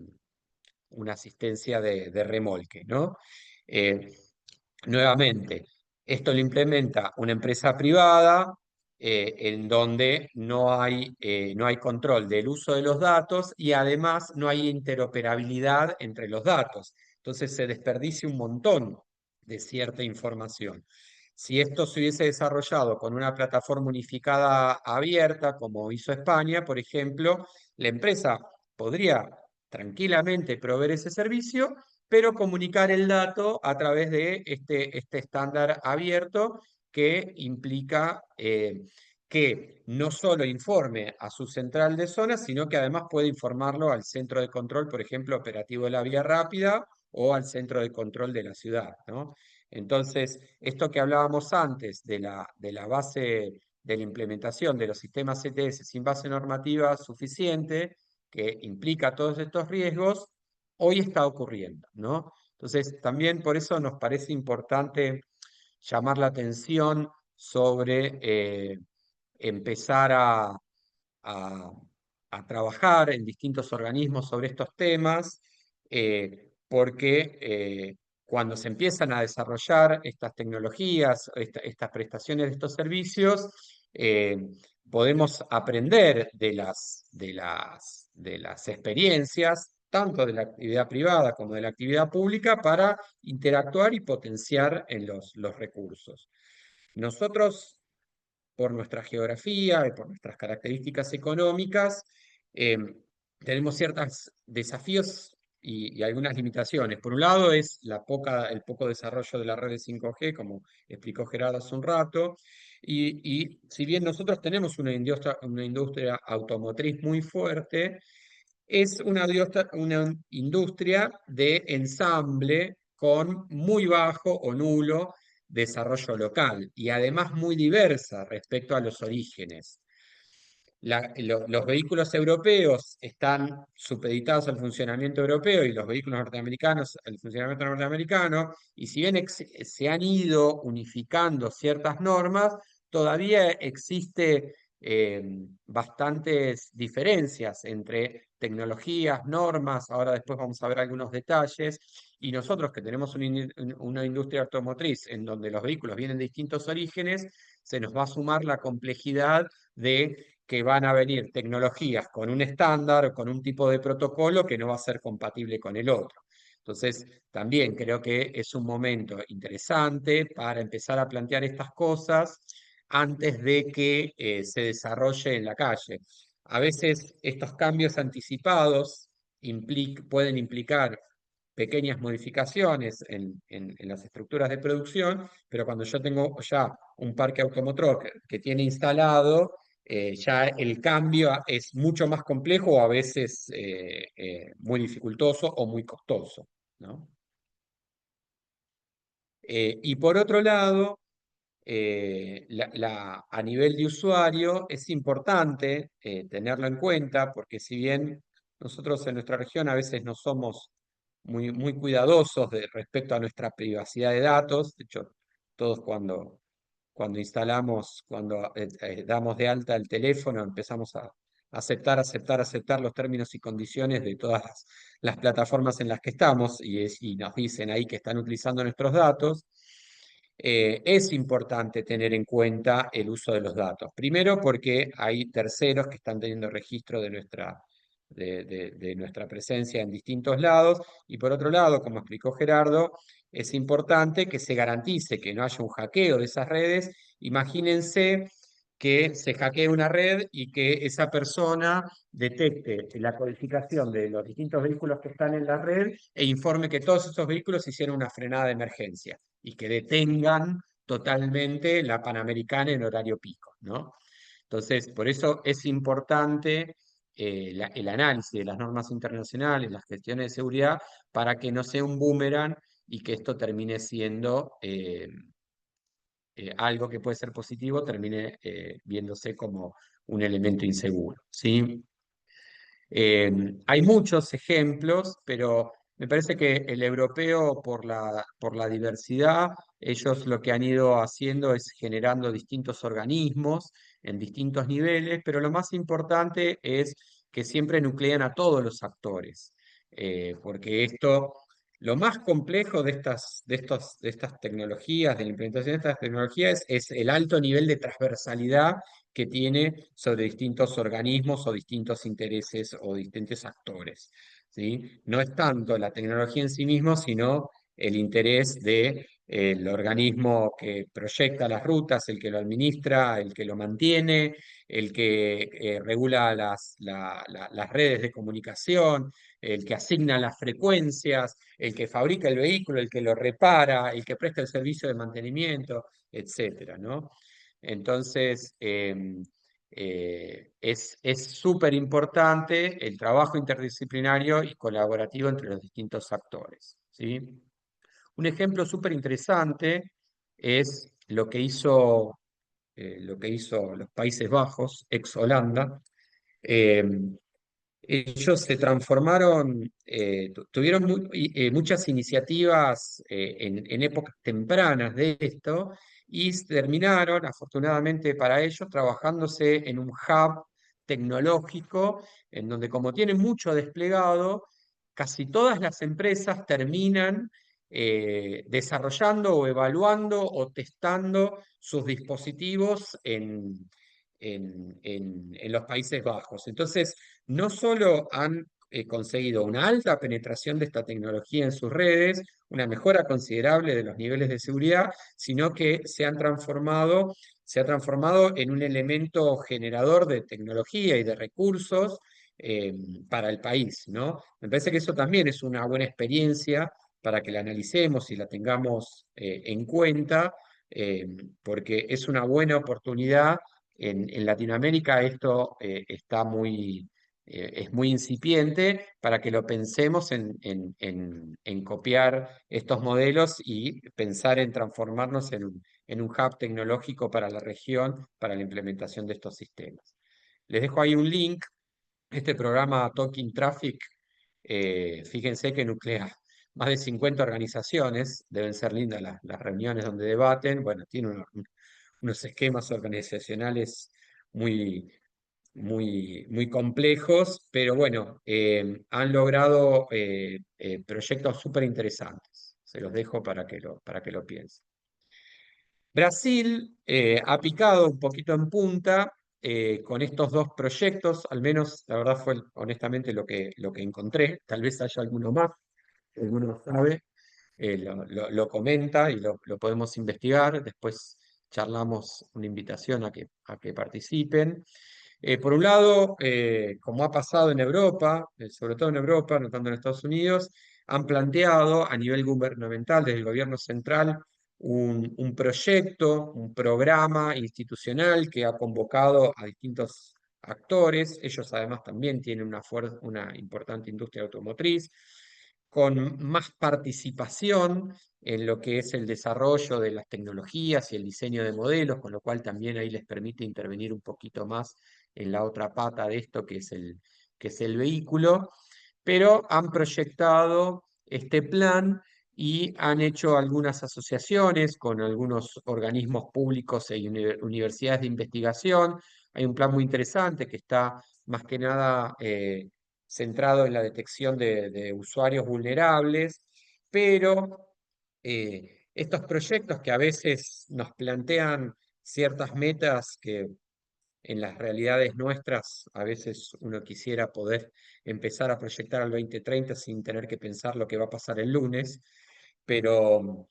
una asistencia de remolque, ¿no? Eh, Nuevamente, esto lo implementa una empresa privada en donde no hay control del uso de los datos y además no hay interoperabilidad entre los datos. Entonces se desperdicia un montón de cierta información. Si esto se hubiese desarrollado con una plataforma unificada abierta, como hizo España, por ejemplo, la empresa podría tranquilamente proveer ese servicio pero comunicar el dato a través de este estándar abierto que implica que no solo informe a su central de zona, sino que además puede informarlo al centro de control, por ejemplo, operativo de la vía rápida o al centro de control de la ciudad, ¿no? Entonces, esto que hablábamos antes de la base de la implementación de los sistemas CTS sin base normativa suficiente, que implica todos estos riesgos, hoy está ocurriendo, ¿no? Entonces, también por eso nos parece importante llamar la atención sobre empezar a- a trabajar en distintos organismos sobre estos temas, porque cuando se empiezan a desarrollar estas tecnologías, estas prestaciones de estos servicios, eh, podemos aprender de las experiencias, tanto de la actividad privada como de la actividad pública, para interactuar y potenciar en los recursos. Nosotros por nuestra geografía y por nuestras características económicas, eh, tenemos ciertos desafíos y algunas limitaciones. Por un lado es el poco desarrollo de la red de 5G, como explicó Gerardo hace un rato. Y si bien nosotros tenemos una industria automotriz muy fuerte, es una industria de ensamble con muy bajo o nulo desarrollo local y además muy diversa respecto a los orígenes. Los vehículos europeos están supeditados al funcionamiento europeo y los vehículos norteamericanos al funcionamiento norteamericano, y si bien se han ido unificando ciertas normas, todavía existe bastantes diferencias entre tecnologías, normas, ahora después vamos a ver algunos detalles, y nosotros que tenemos una industria automotriz en donde los vehículos vienen de distintos orígenes, se nos va a sumar la complejidad de que van a venir tecnologías con un estándar, con un tipo de protocolo que no va a ser compatible con el otro. Entonces, también creo que es un momento interesante para empezar a plantear estas cosas antes de que se desarrolle en la calle. A veces estos cambios anticipados pueden implicar pequeñas modificaciones en las estructuras de producción, pero cuando yo tengo ya un parque automotor que tiene instalado, ya el cambio es mucho más complejo o a veces muy dificultoso o muy costoso, ¿no? Y por otro lado, a nivel de usuario es importante tenerlo en cuenta porque si bien nosotros en nuestra región a veces no somos muy cuidadosos respecto a nuestra privacidad de datos, de hecho todos cuando instalamos, cuando damos de alta el teléfono, empezamos a aceptar los términos y condiciones de todas las plataformas en las que estamos y nos dicen ahí que están utilizando nuestros datos. Es importante tener en cuenta el uso de los datos. Primero porque hay terceros que están teniendo registro de nuestra presencia en distintos lados. Y por otro lado, como explicó Gerardo, es importante que se garantice que no haya un hackeo de esas redes. Imagínense que se hackee una red y que esa persona detecte la codificación de los distintos vehículos que están en la red e informe que todos esos vehículos hicieron una frenada de emergencia y que detengan totalmente la Panamericana en horario pico, ¿no? Entonces, por eso es importante el análisis de las normas internacionales, las cuestiones de seguridad, para que no sea un boomerang y que esto termine siendo algo que puede ser positivo, termine viéndose como un elemento inseguro, ¿sí? Hay muchos ejemplos, pero me parece que el europeo, por la diversidad, ellos lo que han ido haciendo es generando distintos organismos en distintos niveles, pero lo más importante es que siempre nuclean a todos los actores, porque lo más complejo de estas tecnologías, de la implementación de estas tecnologías, es el alto nivel de transversalidad que tiene sobre distintos organismos o distintos intereses o distintos actores, ¿sí? No es tanto la tecnología en sí mismo, sino el interés del organismo que proyecta las rutas, el que lo administra, el que lo mantiene, el que regula las redes de comunicación, el que asigna las frecuencias, el que fabrica el vehículo, el que lo repara, el que presta el servicio de mantenimiento, etcétera, ¿no? Entonces, es súper importante el trabajo interdisciplinario y colaborativo entre los distintos actores, ¿sí? Un ejemplo súper interesante es lo que hizo los Países Bajos, ex Holanda. Eh, Ellos se transformaron, tuvieron muchas iniciativas en épocas tempranas de esto y terminaron, afortunadamente para ellos, trabajándose en un hub tecnológico en donde como tienen mucho desplegado, casi todas las empresas terminan desarrollando o evaluando o testando sus dispositivos en los Países Bajos. Entonces, no solo han conseguido una alta penetración de esta tecnología en sus redes, una mejora considerable de los niveles de seguridad, sino que se ha transformado en un elemento generador de tecnología y de recursos para el país, ¿no? Me parece que eso también es una buena experiencia para que la analicemos y la tengamos en cuenta porque es una buena oportunidad. En Latinoamérica esto es muy incipiente para que lo pensemos en copiar estos modelos y pensar en transformarnos en un hub tecnológico para la región, para la implementación de estos sistemas. Les dejo ahí un link. Este programa Talking Traffic, fíjense que nuclea más de 50 organizaciones, deben ser lindas las reuniones donde debaten, bueno, tiene unos esquemas organizacionales muy, muy complejos, pero bueno, han logrado proyectos súper interesantes. Se los dejo para que lo piensen. Brasil ha picado un poquito en punta con estos dos proyectos, al menos la verdad fue honestamente lo que encontré, tal vez haya alguno más, alguno lo sabe, lo comenta y lo podemos investigar, después charlamos una invitación a que participen. Por un lado, como ha pasado en Europa, sobre todo en Europa, no tanto en Estados Unidos, han planteado a nivel gubernamental, desde el gobierno central, un proyecto, un programa institucional que ha convocado a distintos actores. Ellos además también tienen una importante industria automotriz, con más participación en lo que es el desarrollo de las tecnologías y el diseño de modelos, con lo cual también ahí les permite intervenir un poquito más en la otra pata de esto, que es el vehículo, pero han proyectado este plan y han hecho algunas asociaciones con algunos organismos públicos e universidades de investigación. Hay un plan muy interesante que está más que nada centrado en la detección de usuarios vulnerables, pero estos proyectos que a veces nos plantean ciertas metas que en las realidades nuestras a veces uno quisiera poder empezar a proyectar al 2030 sin tener que pensar lo que va a pasar el lunes, pero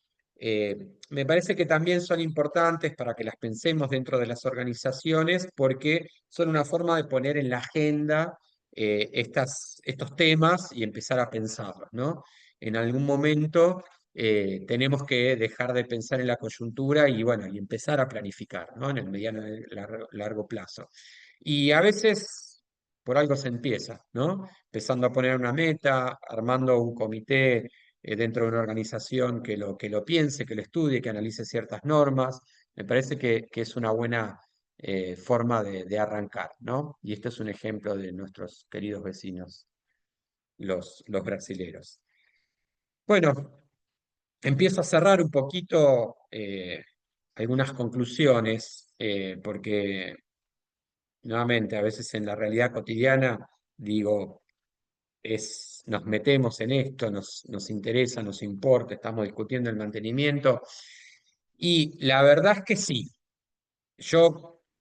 me parece que también son importantes para que las pensemos dentro de las organizaciones porque son una forma de poner en la agenda estos temas y empezar a pensarlos, ¿no? En algún momento , tenemos que dejar de pensar en la coyuntura y, bueno, y empezar a planificar, ¿no? En el mediano y largo plazo. Y a veces por algo se empieza, ¿no? Empezando a poner una meta, armando un comité dentro de una organización que lo piense, que lo estudie, que analice ciertas normas. Me parece que es una buena forma de arrancar, ¿no? Y este es un ejemplo de nuestros queridos vecinos, los brasileros. Bueno, empiezo a cerrar un poquito algunas conclusiones, porque nuevamente a veces en la realidad cotidiana digo, nos metemos en esto, nos interesa, nos importa, estamos discutiendo el mantenimiento y la verdad es que sí,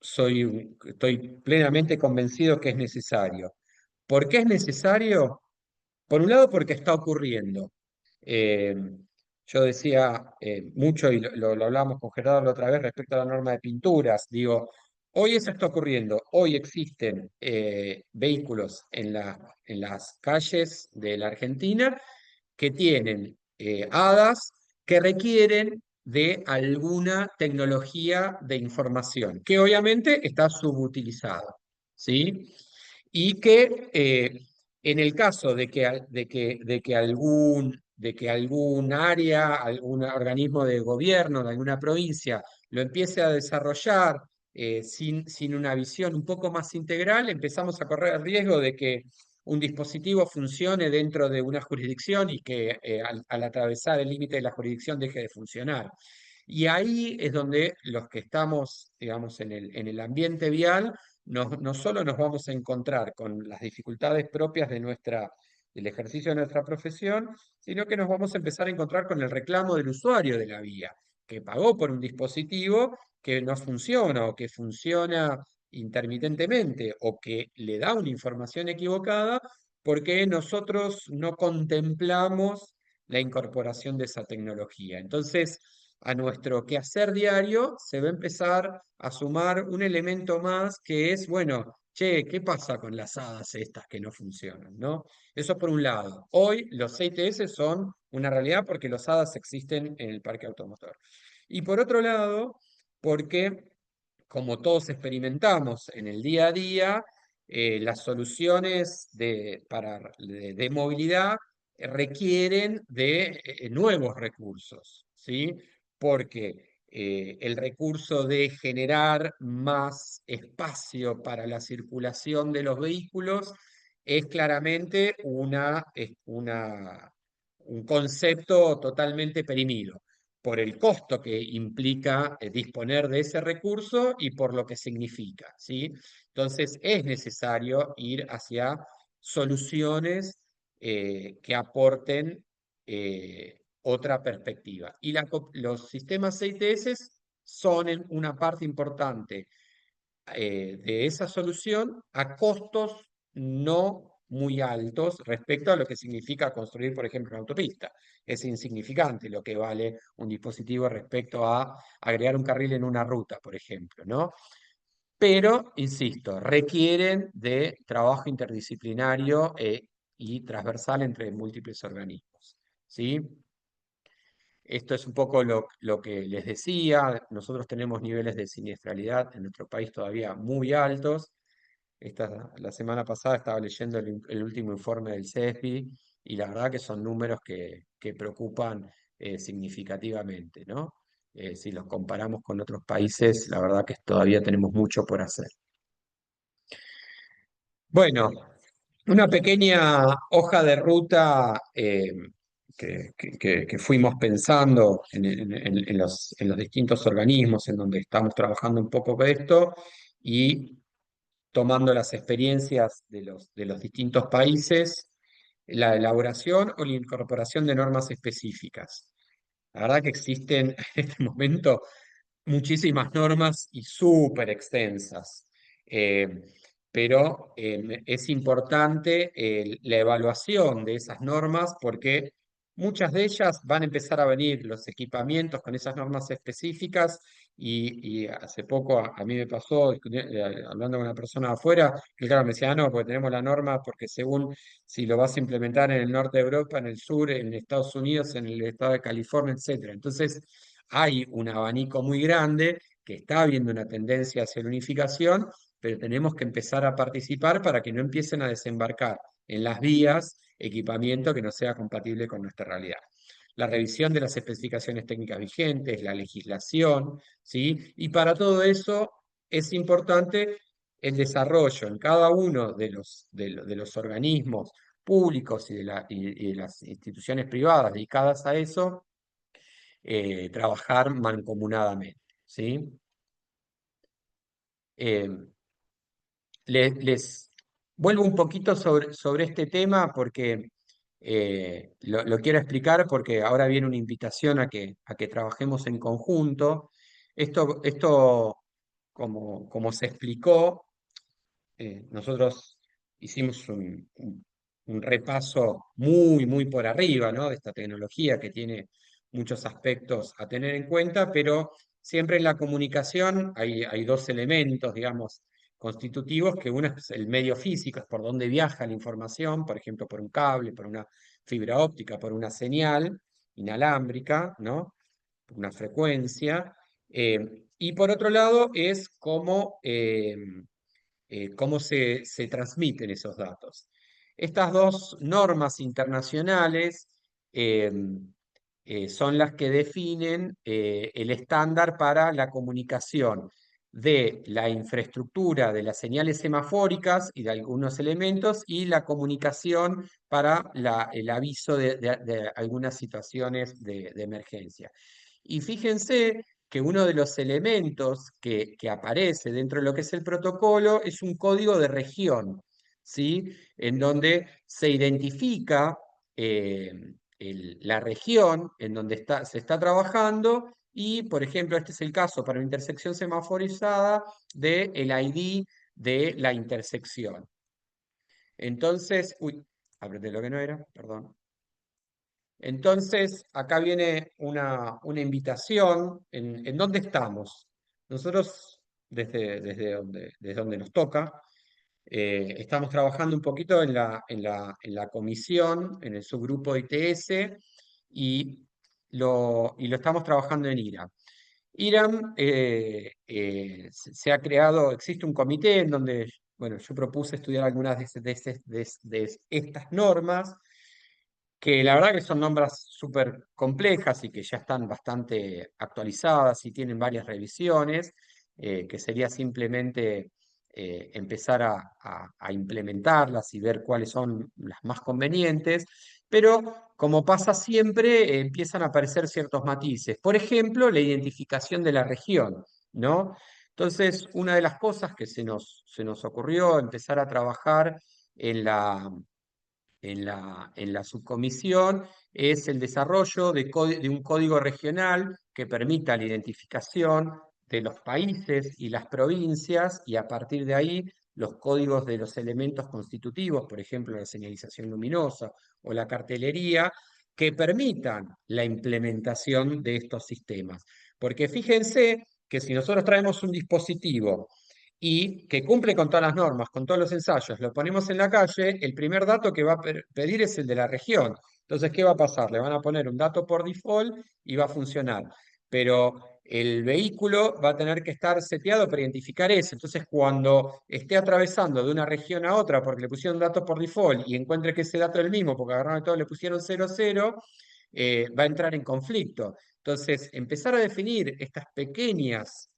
estoy plenamente convencido que es necesario. ¿Por qué es necesario? Por un lado, porque está ocurriendo. Eh, yo decía mucho, y lo hablamos con Gerardo la otra vez respecto a la norma de pinturas. Digo, hoy eso está ocurriendo. Hoy existen vehículos en las calles de la Argentina que tienen hadas que requieren de alguna tecnología de información, que obviamente está subutilizada, ¿sí? Y que en el caso de que algún área, algún organismo de gobierno de alguna provincia lo empiece a desarrollar sin una visión un poco más integral, empezamos a correr el riesgo de que un dispositivo funcione dentro de una jurisdicción y que al atravesar el límite de la jurisdicción deje de funcionar. Y ahí es donde los que estamos, digamos, en el ambiente vial, no solo nos vamos a encontrar con las dificultades propias del ejercicio de nuestra profesión, sino que nos vamos a empezar a encontrar con el reclamo del usuario de la vía, que pagó por un dispositivo que no funciona o que funciona intermitentemente o que le da una información equivocada porque nosotros no contemplamos la incorporación de esa tecnología. Entonces, a nuestro quehacer diario se va a empezar a sumar un elemento más que es, bueno, che, ¿qué pasa con las hadas estas que no funcionan, ¿no? Eso por un lado. Hoy los CITS son una realidad porque los hadas existen en el parque automotor. Y por otro lado, porque como todos experimentamos en el día a día, las soluciones de movilidad requieren de nuevos recursos, ¿sí? Porque el recurso de generar más espacio para la circulación de los vehículos es claramente un concepto totalmente perimido por el costo que implica disponer de ese recurso y por lo que significa, ¿sí? Entonces es necesario ir hacia soluciones que aporten otra perspectiva. Y los sistemas ITS son una parte importante de esa solución a costos no muy altos respecto a lo que significa construir, por ejemplo, una autopista. Es insignificante lo que vale un dispositivo respecto a agregar un carril en una ruta, por ejemplo, ¿no? Pero, insisto, requieren de trabajo interdisciplinario y transversal entre múltiples organismos, ¿sí? Esto es un poco lo que les decía. Nosotros tenemos niveles de siniestralidad en nuestro país todavía muy altos. La semana pasada estaba leyendo el último informe del CESBI y la verdad que son números que preocupan significativamente, ¿no? Si los comparamos con otros países, la verdad que todavía tenemos mucho por hacer. Bueno, una pequeña hoja de ruta que fuimos pensando en los distintos organismos en donde estamos trabajando un poco de esto y tomando las experiencias de los distintos países, la elaboración o la incorporación de normas específicas. La verdad que existen en este momento muchísimas normas y súper extensas. Eh, pero es importante la evaluación de esas normas porque muchas de ellas van a empezar a venir los equipamientos con esas normas específicas y hace poco a mí me pasó, hablando con una persona de afuera, que claro, me decía, no, porque tenemos la norma porque según si lo vas a implementar en el norte de Europa, en el sur, en Estados Unidos, en el estado de California, etc. Entonces, hay un abanico muy grande que está habiendo una tendencia hacia la unificación, pero tenemos que empezar a participar para que no empiecen a desembarcar en las vías equipamiento que no sea compatible con nuestra realidad. La revisión de las especificaciones técnicas vigentes, la legislación, ¿sí? Y para todo eso es importante el desarrollo en cada uno de los organismos públicos y de las instituciones privadas dedicadas a eso, trabajar mancomunadamente, ¿sí? Eh, les vuelvo un poquito sobre este tema porque lo quiero explicar porque ahora viene una invitación a que trabajemos en conjunto. Esto como se explicó, nosotros hicimos un repaso muy por arriba, ¿no? De esta tecnología que tiene muchos aspectos a tener en cuenta, pero siempre en la comunicación hay dos elementos, digamos, constitutivos, que uno es el medio físico, es por donde viaja la información, por ejemplo, por un cable, por una fibra óptica, por una señal inalámbrica, ¿no? Una frecuencia. Y por otro lado es cómo se transmiten esos datos. Estas dos normas internacionales eh, son las que definen el estándar para la comunicación de la infraestructura de las señales semafóricas y de algunos elementos y la comunicación para el aviso de algunas situaciones de emergencia. Y fíjense que uno de los elementos que aparece dentro de lo que es el protocolo es un código de región, ¿sí? En donde se identifica la región en donde se está trabajando y, por ejemplo, este es el caso para una intersección semaforizada del ID de la intersección. Entonces, uy, apreté lo que no era, perdón. Entonces, acá viene una invitación. ¿En dónde estamos? Nosotros, desde donde nos toca, estamos trabajando un poquito en la comisión, en el subgrupo ITS, y lo estamos trabajando en IRA. IRAM se ha creado, existe un comité en donde, bueno, yo propuse estudiar algunas de estas normas, que la verdad que son normas súper complejas y que ya están bastante actualizadas y tienen varias revisiones, que sería simplemente empezar a implementarlas y ver cuáles son las más convenientes, pero como pasa siempre, empiezan a aparecer ciertos matices. Por ejemplo, la identificación de la región, ¿no? Entonces, una de las cosas que se nos ocurrió empezar a trabajar en la subcomisión es el desarrollo de un código regional que permita la identificación de los países y las provincias y a partir de ahí los códigos de los elementos constitutivos, por ejemplo, la señalización luminosa o la cartelería, que permitan la implementación de estos sistemas. Porque fíjense que si nosotros traemos un dispositivo y que cumple con todas las normas, con todos los ensayos, lo ponemos en la calle, el primer dato que va a pedir es el de la región. Entonces, ¿qué va a pasar? Le van a poner un dato por default y va a funcionar. Pero el vehículo va a tener que estar seteado para identificar eso. Entonces, cuando esté atravesando de una región a otra porque le pusieron un dato por default y encuentre que ese dato es el mismo porque agarraron todo, le pusieron 00, va a entrar en conflicto. Entonces, empezar a definir estas pequeñas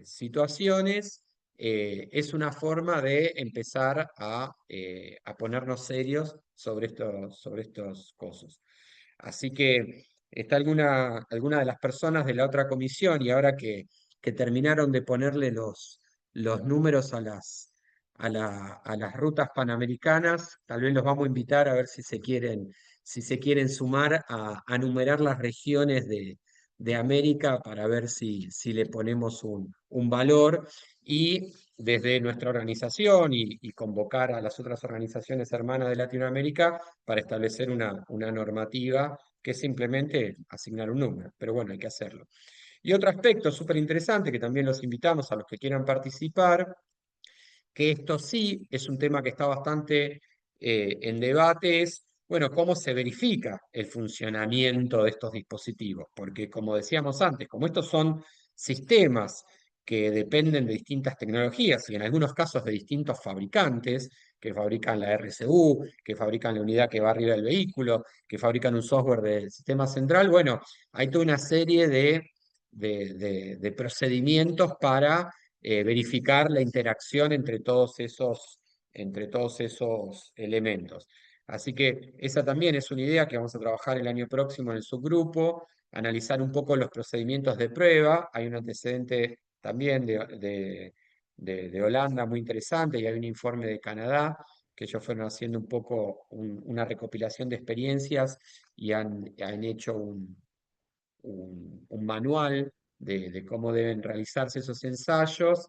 situaciones es una forma de empezar a ponernos serios sobre estos cosas. Así que está alguna de las personas de la otra comisión y ahora que terminaron de ponerle los números a las rutas panamericanas, tal vez los vamos a invitar a ver si se quieren sumar a numerar las regiones de América para ver si le ponemos un valor y desde nuestra organización y convocar a las otras organizaciones hermanas de Latinoamérica para establecer una normativa que es simplemente asignar un número, pero bueno, hay que hacerlo. Y otro aspecto súper interesante que también los invitamos a los que quieran participar, que esto sí es un tema que está bastante en debate, es, bueno, cómo se verifica el funcionamiento de estos dispositivos, porque como decíamos antes, como estos son sistemas que dependen de distintas tecnologías y en algunos casos de distintos fabricantes, que fabrican la RCU, que fabrican la unidad que va arriba del vehículo, que fabrican un software del sistema central, bueno, hay toda una serie de procedimientos para verificar la interacción entre todos esos elementos. Así que esa también es una idea que vamos a trabajar el año próximo en el subgrupo, analizar un poco los procedimientos de prueba. Hay un antecedente también de Holanda muy interesante y hay un informe de Canadá que ellos fueron haciendo un poco una recopilación de experiencias y han hecho un manual de cómo deben realizarse esos ensayos.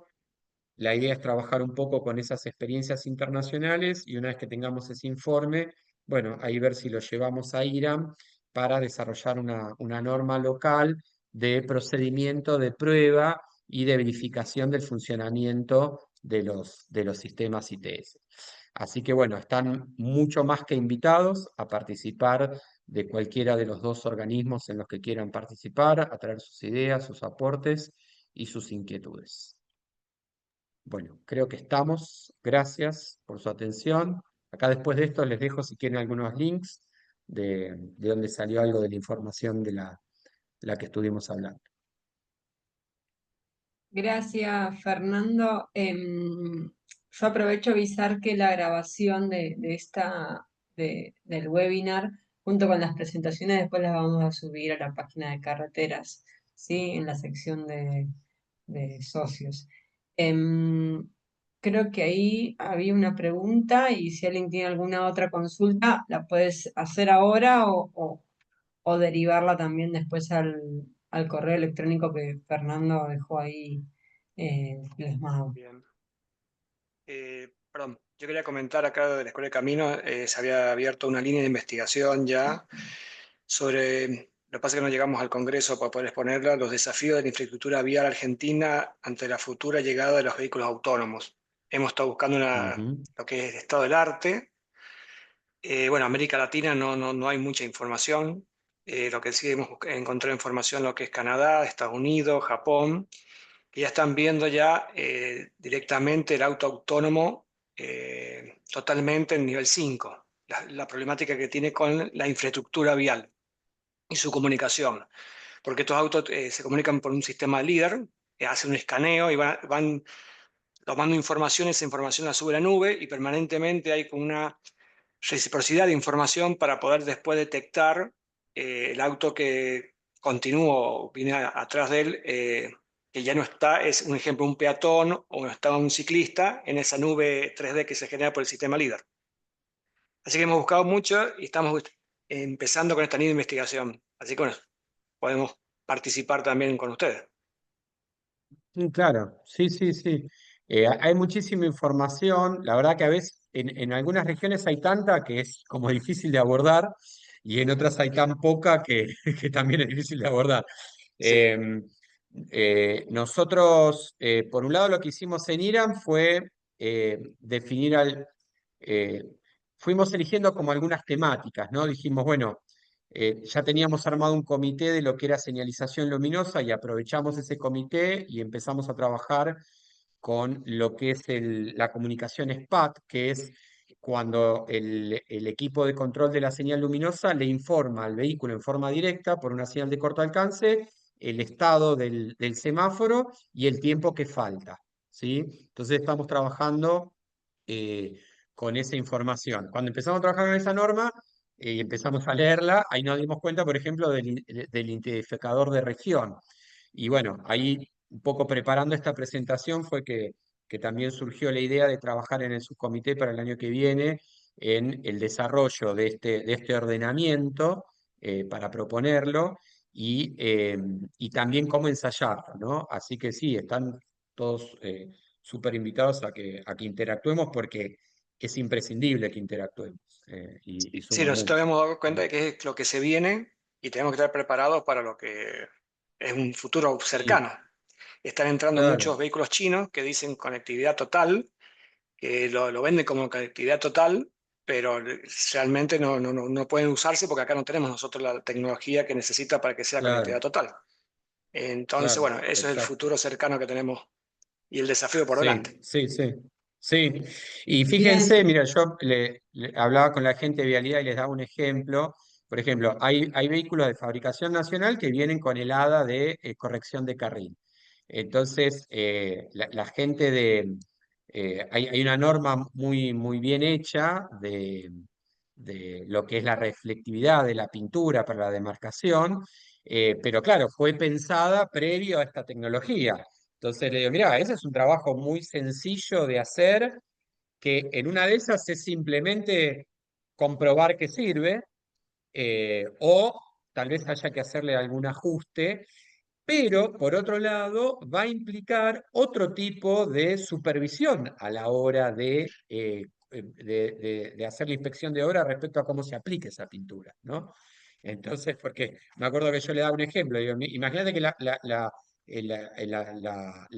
La idea es trabajar un poco con esas experiencias internacionales y una vez que tengamos ese informe, bueno, ahí ver si lo llevamos a IRAM para desarrollar una norma local de procedimiento de prueba y de verificación del funcionamiento de los sistemas ITS. Así que bueno, están mucho más que invitados a participar de cualquiera de los dos organismos en los que quieran participar, a traer sus ideas, sus aportes y sus inquietudes. Bueno, creo que estamos. Gracias por su atención. Acá después de esto les dejo si quieren algunos links de donde salió algo de la información de la que estuvimos hablando. Gracias, Fernando. Yo aprovecho a avisar que la grabación del webinar, junto con las presentaciones, después las vamos a subir a la página de carreteras, ¿sí? En la sección de socios. Creo que ahí había una pregunta y si alguien tiene alguna otra consulta, la puedes hacer ahora o derivarla también después al correo electrónico que Fernando dejó ahí plasmado. Bien. Perdón, yo quería comentar acá de la Escuela de Camino, se había abierto una línea de investigación ya sobre, lo que pasa es que no llegamos al Congreso para poder exponerla, los desafíos de la infraestructura vial argentina ante la futura llegada de los vehículos autónomos. Hemos estado buscando lo que es el estado del arte. Bueno, América Latina no hay mucha información. lo que sí hemos encontrado información, lo que es Canadá, Estados Unidos, Japón, que ya están viendo ya directamente el auto autónomo totalmente en nivel 5, la problemática que tiene con la infraestructura vial y su comunicación, porque estos autos se comunican por un sistema líder, que hace un escaneo y van tomando información, esa información la sube a la nube y permanentemente hay como una reciprocidad de información para poder después detectar el auto que continúa o viene atrás de él, que ya no está, es un ejemplo, un peatón o no está un ciclista en esa nube 3D que se genera por el sistema LIDAR. Así que hemos buscado mucho y estamos empezando con esta línea de investigación. Así que bueno, podemos participar también con ustedes. Claro, sí, sí, sí. Hay muchísima información. La verdad que a veces en algunas regiones hay tanta que es como difícil de abordar y en otras hay tan poca que, que también es difícil de abordar. Sí. Nosotros, por un lado, lo que hicimos en IRAM fue definir eh, fuimos eligiendo como algunas temáticas, ¿no? Dijimos, bueno, ya teníamos armado un comité de lo que era señalización luminosa y aprovechamos ese comité y empezamos a trabajar con lo que es la comunicación SPAT, que es cuando el equipo de control de la señal luminosa le informa al vehículo en forma directa por una señal de corto alcance el estado del semáforo y el tiempo que falta, ¿sí? Entonces estamos trabajando eh, con esa información. Cuando empezamos a trabajar con esa norma y empezamos a leerla, ahí nos dimos cuenta, por ejemplo, del identificador de región. Y bueno, ahí un poco preparando esta presentación fue que también surgió la idea de trabajar en el subcomité para el año que viene en el desarrollo de este ordenamiento para proponerlo y también cómo ensayarlo, ¿no? Así que sí, están todos súper invitados a que interactuemos porque es imprescindible que interactuemos y Sí, suma nosotros mucho. habíamos dado cuenta de que es lo que se viene y tenemos que estar preparados para lo que es un futuro Sí, cercano. Están entrando claro, muchos vehículos chinos que dicen conectividad total, que lo venden como conectividad total, pero realmente no pueden usarse porque acá no tenemos nosotros la tecnología que necesita para que sea conectividad claro, total. Entonces, claro, bueno, eso es el exacto. futuro cercano que tenemos y el desafío por delante. Sí, sí, sí. Sí, y fíjense, Bien, mira, yo le hablaba con la gente de vialidad y les daba un ejemplo. Por ejemplo, hay vehículos de fabricación nacional que vienen con el ADA de corrección de carril. Entonces, la gente hay una norma muy, muy bien hecha de lo que es la reflectividad de la pintura para la demarcación, pero claro, fue pensada previo a esta tecnología. Entonces le digo, mira, ese es un trabajo muy sencillo de hacer, que en una de esas es simplemente comprobar que sirve, o tal vez haya que hacerle algún ajuste, pero por otro lado va a implicar otro tipo de supervisión a la hora de hacer la inspección de obra respecto a cómo se aplica esa pintura, ¿no? Entonces, porque me acuerdo que yo le daba un ejemplo, digo, imagínate que la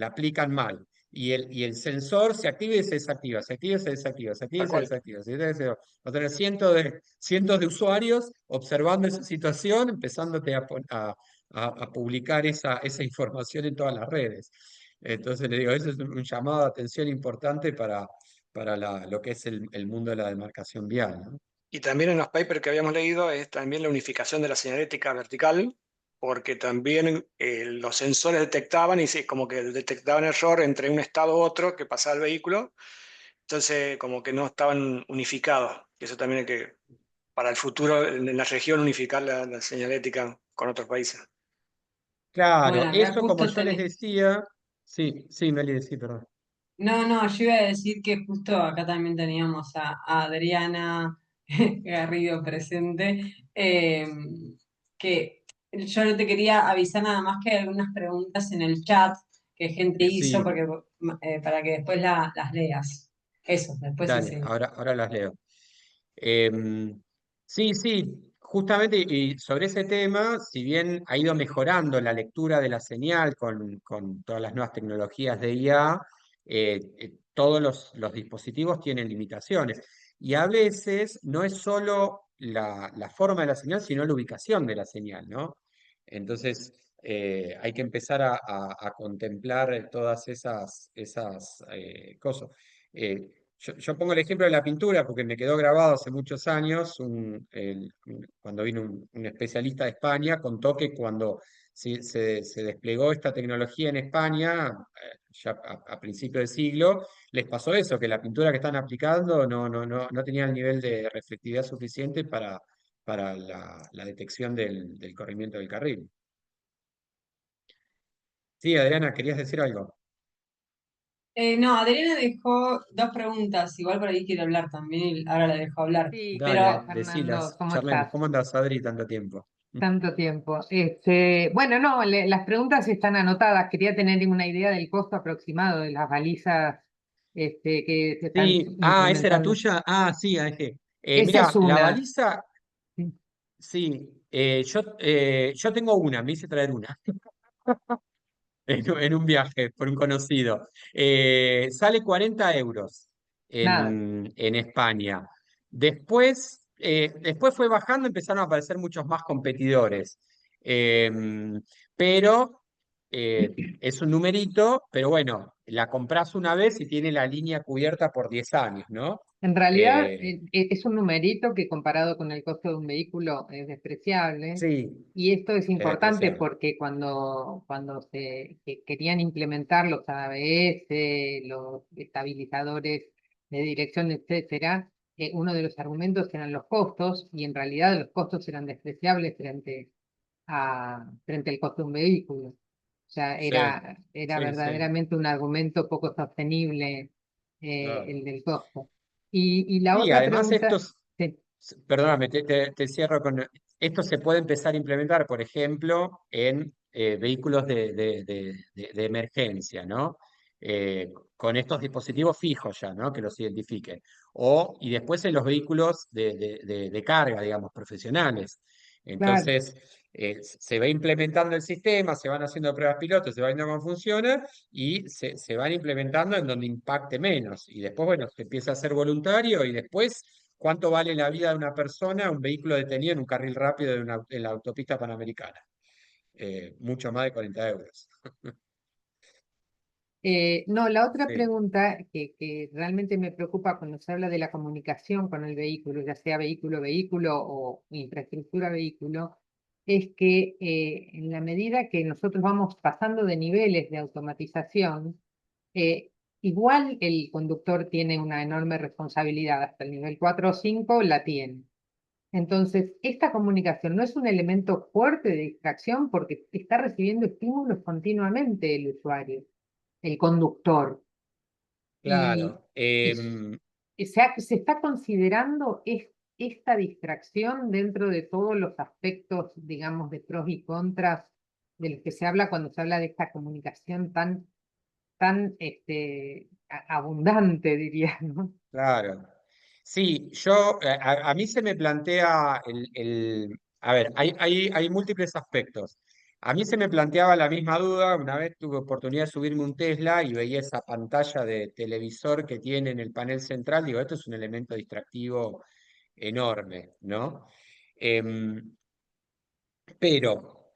aplican mal. Y el sensor se activa y se desactiva, se activa y se desactiva, se activa y Tal se cual. desactiva. Va a tener cientos de usuarios observando esa situación, empezándote a publicar esa información en todas las redes. Entonces le digo, eso es un llamado de atención importante para lo que es el mundo de la demarcación vial, ¿no? Y también en los papers que habíamos leído es también la unificación de la señalética vertical, porque también los sensores detectaban y sí, como que detectaban error entre un estado u otro que pasaba el vehículo, entonces como que no estaban unificados. Y eso también hay que, para el futuro en la región, unificar la señalética con otros países. bueno, Claro, acá eso como justo yo les tenés. decía, sí, sí, Meli, sí, perdón. No, no, yo iba a decir que justo acá también teníamos a Adriana Garrido presente, que yo no te quería avisar nada más que hay algunas preguntas en el chat que gente hizo Sí, porque, para que después las leas. Eso, después sí, dale, sí. ahora las leo. Em, sí, sí, justamente y sobre ese tema, si bien ha ido mejorando la lectura de la señal con todas las nuevas tecnologías de IA, todos los dispositivos tienen limitaciones. Y a veces no es solo la forma de la señal, sino la ubicación de la señal, ¿no? Entonces, hay que empezar a contemplar todas esas cosas. Eh, yo pongo el ejemplo de la pintura porque me quedó grabado hace muchos años, cuando vino un especialista de España, contó que cuando se desplegó esta tecnología en España, ya a principios del siglo, les pasó eso, que la pintura que están aplicando no tenía el nivel de reflectividad suficiente para la detección del corrimiento del carril. Sí, Adriana, ¿querías decir algo? No, Adriana dejó dos preguntas, igual por ahí quiere hablar también, y ahora la dejo hablar. Sí, ¿qué tal, Dale, Pero Fernando? decilas, ¿Cómo charlemos. estás? ¿Cómo andas, Adri, tanto tiempo? Tanto tiempo. Bueno, no, las preguntas están anotadas. Quería tener una idea del costo aproximado de las balizas que se están Sí, esa era implementando. tuya. Sí, AG. Esa es Mirá, la una. baliza, Sí. sí, yo tengo una, me hice traer una. En un viaje por un conocido. Sale 40 euros Nada. en España. Después fue bajando, empezaron a aparecer muchos más competidores. Pero es un numerito, pero bueno, la compras una vez y tiene la línea cubierta por 10 años, ¿no? En realidad Eh, es un numerito que comparado con el costo de un vehículo es despreciable. sí, Y esto es es importante despreciable. porque cuando que querían implementar los ABS, los estabilizadores de dirección, etcétera, uno de los argumentos eran los costos, y en realidad los costos eran despreciables frente al costo de un vehículo. O sea, Sí, era sí, sí. verdaderamente un argumento poco sostenible, Claro. el del costo. Y la Sí, otra además pregunta, sí, Perdóname, te cierro con... Esto se puede empezar a implementar, por ejemplo, en vehículos de emergencia, ¿no? Con estos dispositivos fijos ya, ¿no? Que los identifiquen. Y después en los vehículos de carga, digamos, profesionales. claro. Entonces, se va implementando el sistema, se van haciendo pruebas pilotos, se va viendo cómo funciona y se van implementando en donde impacte menos. Y después, bueno, se empieza a ser voluntario y después ¿cuánto vale la vida de una persona, un vehículo detenido en un carril rápido en la autopista Panamericana? Mucho más de 40 euros. No, la otra Sí, pregunta que realmente me preocupa cuando se habla de la comunicación con el vehículo, ya sea vehículo-vehículo o infraestructura-vehículo, es que en la medida que nosotros vamos pasando de niveles de automatización, eh, igual el conductor tiene una enorme responsabilidad, hasta el nivel 4 o 5 la tiene. Entonces, esta comunicación no es un elemento fuerte de distracción porque está recibiendo estímulos continuamente el usuario, el conductor. Y, claro. y se está considerando esta distracción dentro de todos los aspectos, digamos, de pros y contras de los que se habla cuando se habla de esta comunicación tan abundante, diría, ¿no? Claro. Sí, a mí se me plantea a ver, hay múltiples aspectos. A mí se me planteaba la misma duda, una vez tuve oportunidad de subirme un Tesla y veía esa pantalla de televisor que tiene en el panel central, digo, esto es un elemento distractivo enorme, ¿no? Em, pero,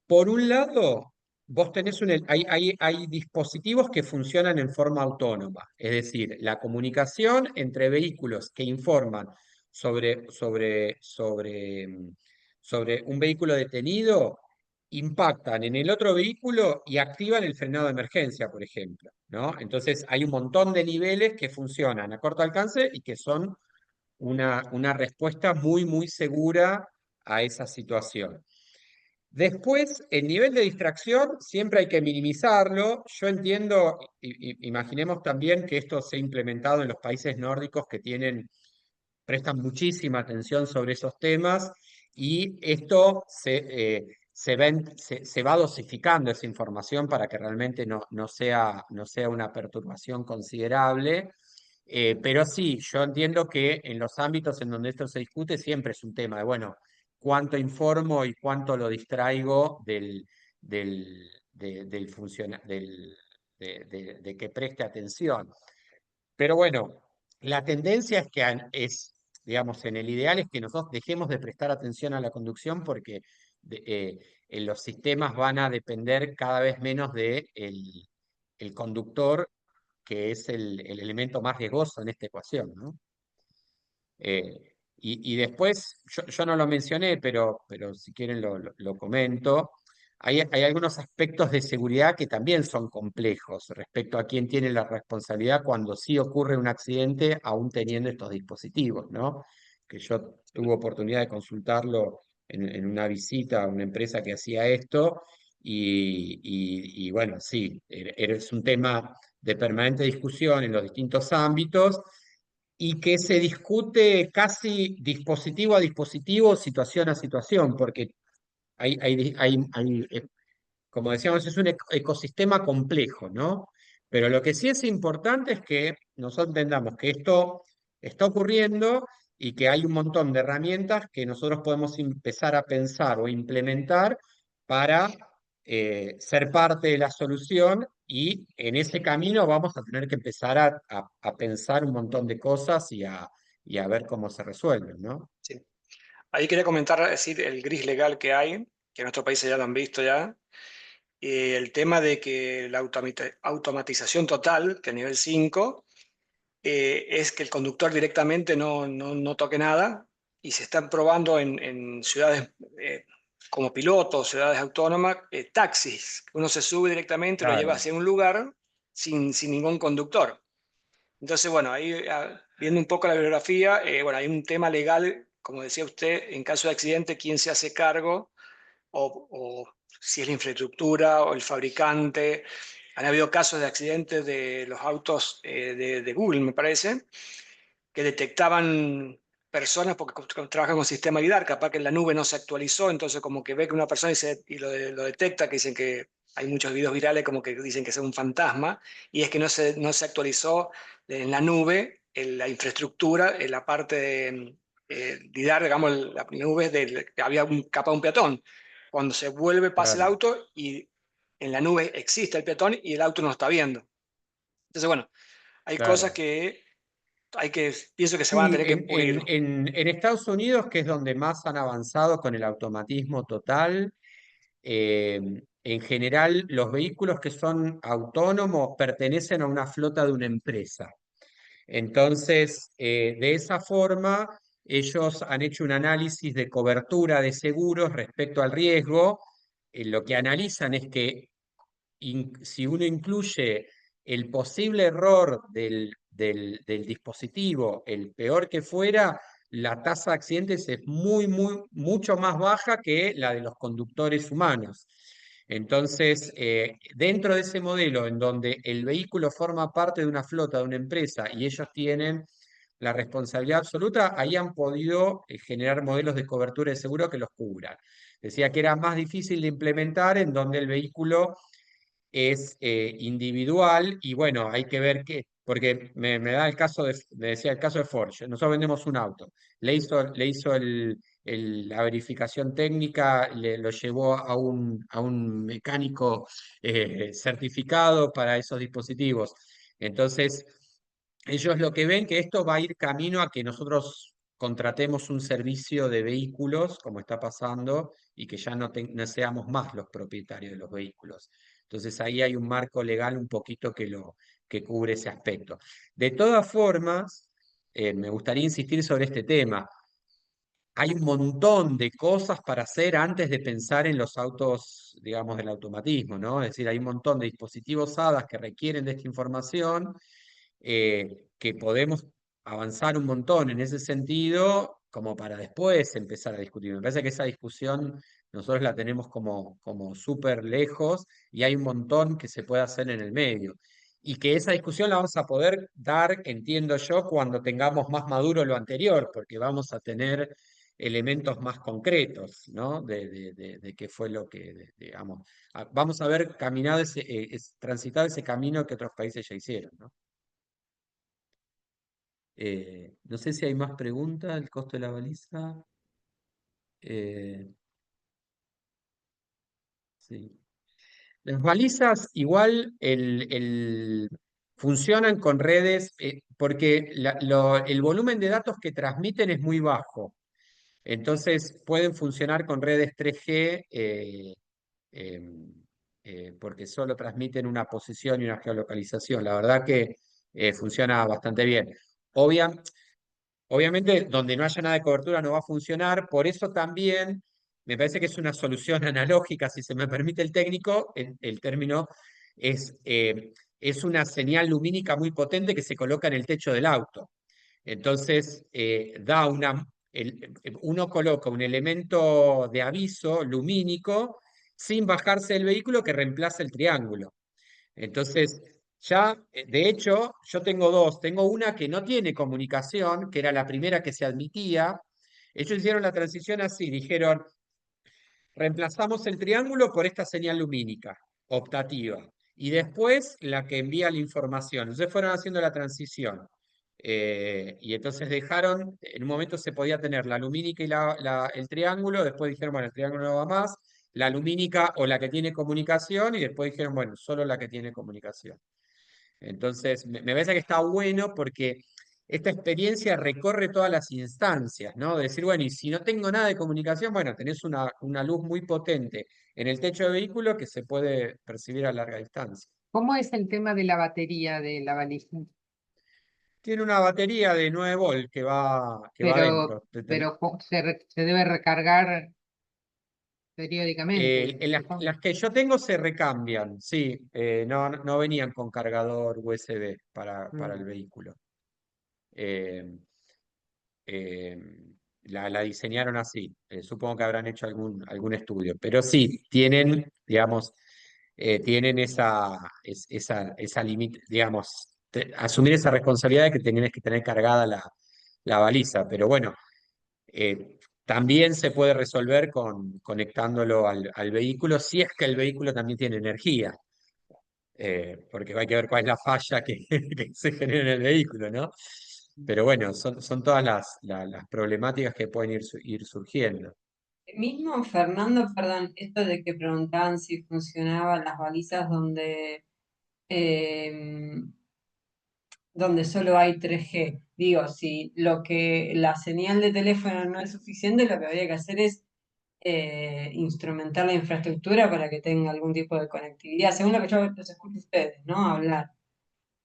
por un lado, vos tenés hay dispositivos que funcionan en forma autónoma, es decir, la comunicación entre vehículos que informan sobre un vehículo detenido, impactan en el otro vehículo y activan el frenado de emergencia, por ejemplo, ¿no? Entonces, hay un montón de niveles que funcionan a corto alcance y que son una respuesta muy, muy segura a esa situación. Después, el nivel de distracción siempre hay que minimizarlo. Yo entiendo, imaginemos también que esto se ha implementado en los países nórdicos que prestan muchísima atención sobre esos temas y esto se va dosificando esa información para que realmente no sea una perturbación considerable. Pero sí, yo entiendo que en los ámbitos en donde esto se discute siempre es un tema de, bueno, cuánto informo y cuánto lo distraigo del de que preste atención. Pero bueno, la tendencia es digamos, en el ideal es que nosotros dejemos de prestar atención a la conducción porque los sistemas van a depender cada vez menos de el conductor, que es el elemento más riesgoso en esta ecuación, ¿no? Y después, yo no lo mencioné, pero si quieren lo comento. Hay algunos aspectos de seguridad que también son complejos respecto a quién tiene la responsabilidad cuando sí ocurre un accidente, aún teniendo estos dispositivos, ¿no? Que yo tuve oportunidad de consultarlo en una visita a una empresa que hacía esto, y bueno, sí, es un tema de permanente discusión en los distintos ámbitos y que se discute casi dispositivo a dispositivo, situación a situación, porque como decíamos, es un ecosistema complejo, ¿no? Pero lo que sí es importante es que nosotros entendamos que esto está ocurriendo y que hay un montón de herramientas que nosotros podemos empezar a pensar o implementar para ser parte de la solución, y en ese camino vamos a tener que empezar a pensar un montón de cosas y a ver cómo se resuelven, ¿no? Sí. Ahí quería comentar, decir, el gris legal que hay, que en nuestros países ya lo han visto ya, y el tema de que la automatización total, que a nivel 5 es que el conductor directamente no toque nada, y se están probando en ciudades como pilotos, ciudades autónomas, taxis. Uno se sube directamente, lo lleva Claro, hacia un lugar sin ningún conductor. Entonces, bueno, ahí viendo un poco la bibliografía, bueno, hay un tema legal, como decía usted, en caso de accidente, quién se hace cargo o si es la infraestructura o el fabricante. Han habido casos de accidentes de los autos de Google, me parece, que detectaban personas porque trabajan con sistema LIDAR, capaz que en la nube no se actualizó, entonces como que ve que una persona lo detecta, que dicen que hay muchos videos virales como que dicen que es un fantasma, y es que no se actualizó en la nube, en la infraestructura, en la parte de LIDAR, digamos, la nube, había capaz un peatón. Cuando se vuelve, pasa el claro, auto y en la nube existe el peatón y el auto no lo está viendo. Entonces, bueno, hay cosas claro. que pienso que se van a Sí, tener que pulir. en Estados Unidos, que es donde más han avanzado con el automatismo total, eh, en general los vehículos que son autónomos pertenecen a una flota de una empresa. Entonces, de esa forma, ellos han hecho un análisis de cobertura de seguros respecto al riesgo. Lo que analizan es que si uno incluye el posible error del dispositivo, el peor que fuera, la tasa de accidentes es mucho más baja que la de los conductores humanos. Entonces, dentro de ese modelo en donde el vehículo forma parte de una flota de una empresa y ellos tienen la responsabilidad absoluta, ahí han podido generar modelos de cobertura de seguro que los cubran. Decía que era más difícil de implementar en donde el vehículo es individual, y bueno, hay que ver qué, porque me da el caso me decía el caso de Ford. Nosotros vendemos un auto, le hizo la verificación técnica, lo llevó a un mecánico certificado para esos dispositivos. Entonces, ellos lo que ven que esto va a ir camino a que nosotros contratemos un servicio de vehículos, como está pasando, y que ya no seamos más los propietarios de los vehículos. Entonces ahí hay un marco legal un poquito que cubre ese aspecto. De todas formas, me gustaría insistir sobre este tema. Hay un montón de cosas para hacer antes de pensar en los autos, digamos, del automatismo, ¿no? Es decir, hay un montón de dispositivos HADAS que requieren de esta información, que podemos avanzar un montón en ese sentido, como para después empezar a discutir. Me parece que esa discusión nosotros la tenemos como súper lejos, y hay un montón que se puede hacer en el medio. Y que esa discusión la vamos a poder dar, entiendo yo, cuando tengamos más maduro lo anterior, porque vamos a tener elementos más concretos, ¿no? De qué fue lo que, digamos, vamos a haber caminado transitado ese camino que otros países ya hicieron, ¿no? No sé si hay más preguntas, el costo de la baliza. Eh, sí. Las balizas, igual, funcionan con redes, porque el volumen de datos que transmiten es muy bajo. Entonces pueden funcionar con redes 3G em, porque solo transmiten una posición y una geolocalización. La verdad que funciona bastante bien. Obvia- Obviamente, donde no haya nada de cobertura no va a funcionar, por eso también me parece que es una solución analógica, si se me permite el técnico, el término, es una señal lumínica muy potente que se coloca en el techo del auto. Entonces, uno coloca un elemento de aviso lumínico sin bajarse del vehículo que reemplaza el triángulo. Entonces, ya, de hecho, yo tengo dos. Tengo una que no tiene comunicación, que era la primera que se admitía. Ellos hicieron la transición así, dijeron, reemplazamos el triángulo por esta señal lumínica, optativa. Y después la que envía la información. Entonces fueron haciendo la transición. Y entonces dejaron, en un momento se podía tener la lumínica y el triángulo, después dijeron, bueno, el triángulo no va más, la lumínica o la que tiene comunicación, y después dijeron, bueno, solo la que tiene comunicación. Entonces, me parece que está bueno porque esta experiencia recorre todas las instancias, ¿no? De decir, bueno, y si no tengo nada de comunicación, bueno, tenés una luz muy potente en el techo del vehículo que se puede percibir a larga distancia. ¿Cómo es el tema de la batería de la valija? Tiene una batería de 9 volt que va Pero, adentro. se debe recargar periódicamente, supongo. Las que yo tengo se recambian, sí, no venían con cargador USB para el Mm. vehículo. Eh, eh, la diseñaron así. Supongo que habrán hecho algún estudio, pero sí, tienen, digamos, tienen esa límite, digamos, asumir esa responsabilidad de que tenés que tener cargada la baliza, pero bueno, también se puede resolver conectándolo al vehículo, si es que el vehículo también tiene energía. Porque hay que ver cuál es la falla que, que se genera en el vehículo, ¿no? Pero bueno, son todas las problemáticas que pueden ir surgiendo. Mismo Fernando, perdón, esto de que preguntaban si funcionaban las balizas eh, donde solo hay 3G. Digo, si la señal de teléfono no es suficiente, lo que habría que hacer es instrumentar la infraestructura para que tenga algún tipo de conectividad, según lo que yo los escucho a ustedes, ¿no? Hablar.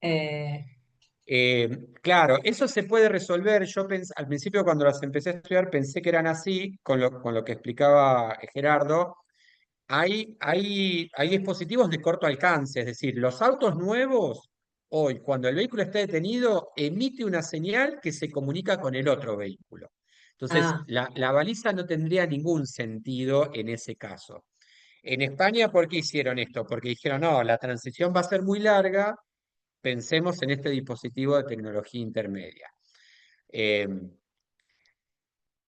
Eh, Eh, claro, eso se puede resolver. Al principio cuando las empecé a estudiar pensé que eran así, con lo que explicaba Gerardo. Hay dispositivos de corto alcance, es decir, los autos nuevos, hoy, cuando el vehículo está detenido, emite una señal que se comunica con el otro vehículo. Entonces, ah, la baliza no tendría ningún sentido en ese caso. En España, ¿por qué hicieron esto? Porque dijeron, no, la transición va a ser muy larga, pensemos en este dispositivo de tecnología intermedia. Eh,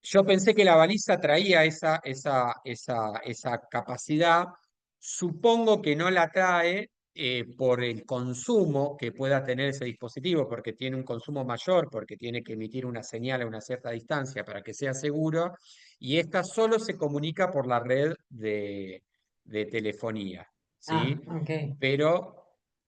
yo pensé que la baliza traía esa capacidad. Supongo que no la trae por el consumo que pueda tener ese dispositivo, porque tiene un consumo mayor, porque tiene que emitir una señal a una cierta distancia para que sea seguro, y esta solo se comunica por la red de telefonía, ¿sí? ok.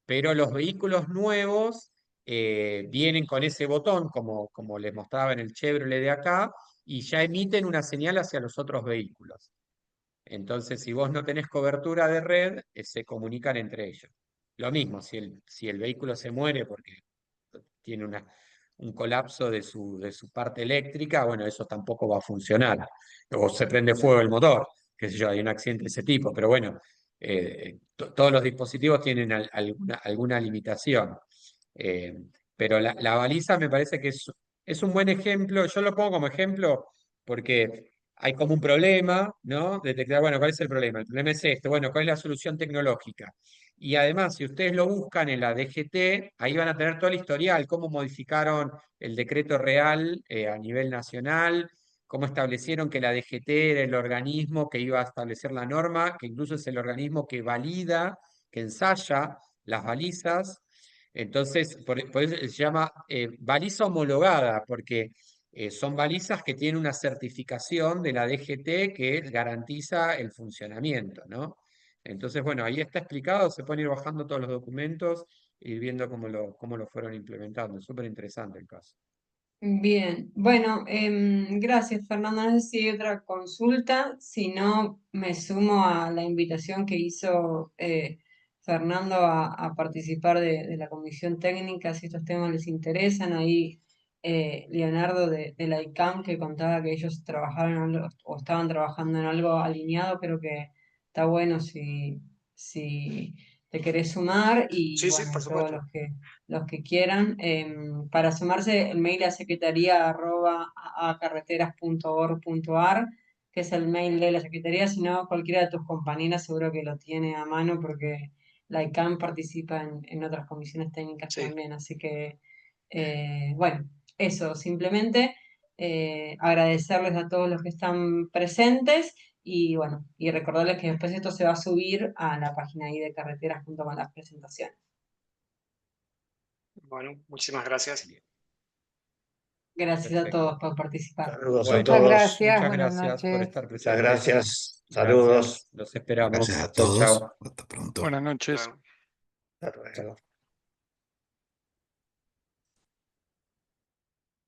Pero los vehículos nuevos vienen con ese botón, como les mostraba en el Chevrolet de acá, y ya emiten una señal hacia los otros vehículos. Entonces, si vos no tenés cobertura de red, se comunican entre ellos. Lo mismo, si el vehículo se muere porque tiene un colapso de su parte eléctrica, bueno, eso tampoco va a funcionar. O se prende fuego el motor, qué sé yo, hay un accidente de ese tipo, pero bueno, todos los dispositivos tienen alguna limitación. Eh, pero la baliza me parece que es un buen ejemplo. Yo lo pongo como ejemplo porque hay como un problema, ¿no? Detectar, bueno, ¿cuál es el problema? El problema es este, bueno, ¿cuál es la solución tecnológica? Y además, si ustedes lo buscan en la DGT, ahí van a tener todo el historial, cómo modificaron el decreto real a nivel nacional, cómo establecieron que la DGT era el organismo que iba a establecer la norma, que incluso es el organismo que valida, que ensaya las balizas. Entonces, por eso se llama baliza homologada, porque son balizas que tienen una certificación de la DGT que garantiza el funcionamiento, ¿no? Entonces, bueno, ahí está explicado, se pueden ir bajando todos los documentos ir viendo cómo lo fueron implementando. Súper interesante el caso. Bien, bueno, gracias Fernando. No sé si hay otra consulta, si no me sumo a la invitación que hizo Fernando a participar de la comisión técnica, si estos temas les interesan. Ahí Leonardo de la ICAM que contaba que ellos trabajaron en algo, o estaban trabajando en algo alineado, pero que está bueno si te querés sumar y Sí, sí, bueno, por y todos supuesto. los que quieran. Para sumarse, el mail a secretaría@carreteras.org.ar, que es el mail de la Secretaría, si no, cualquiera de tus compañeras seguro que lo tiene a mano porque la ICAM participa en otras comisiones técnicas Sí. también, así que, bueno, eso, simplemente agradecerles a todos los que están presentes. Y bueno, y recordarles que después esto se va a subir a la página ahí de Carreteras junto con las presentaciones. Bueno, muchísimas gracias. Gracias a Perfecto. todos por participar. Saludos a Bueno, Muchas todos. gracias, muchas buenas gracias por noches. estar Muchas presentes. gracias. Gracias, Saludos. los esperamos. Gracias a Chau, todos. chau. Hasta pronto. Buenas noches. Claro. Hasta luego.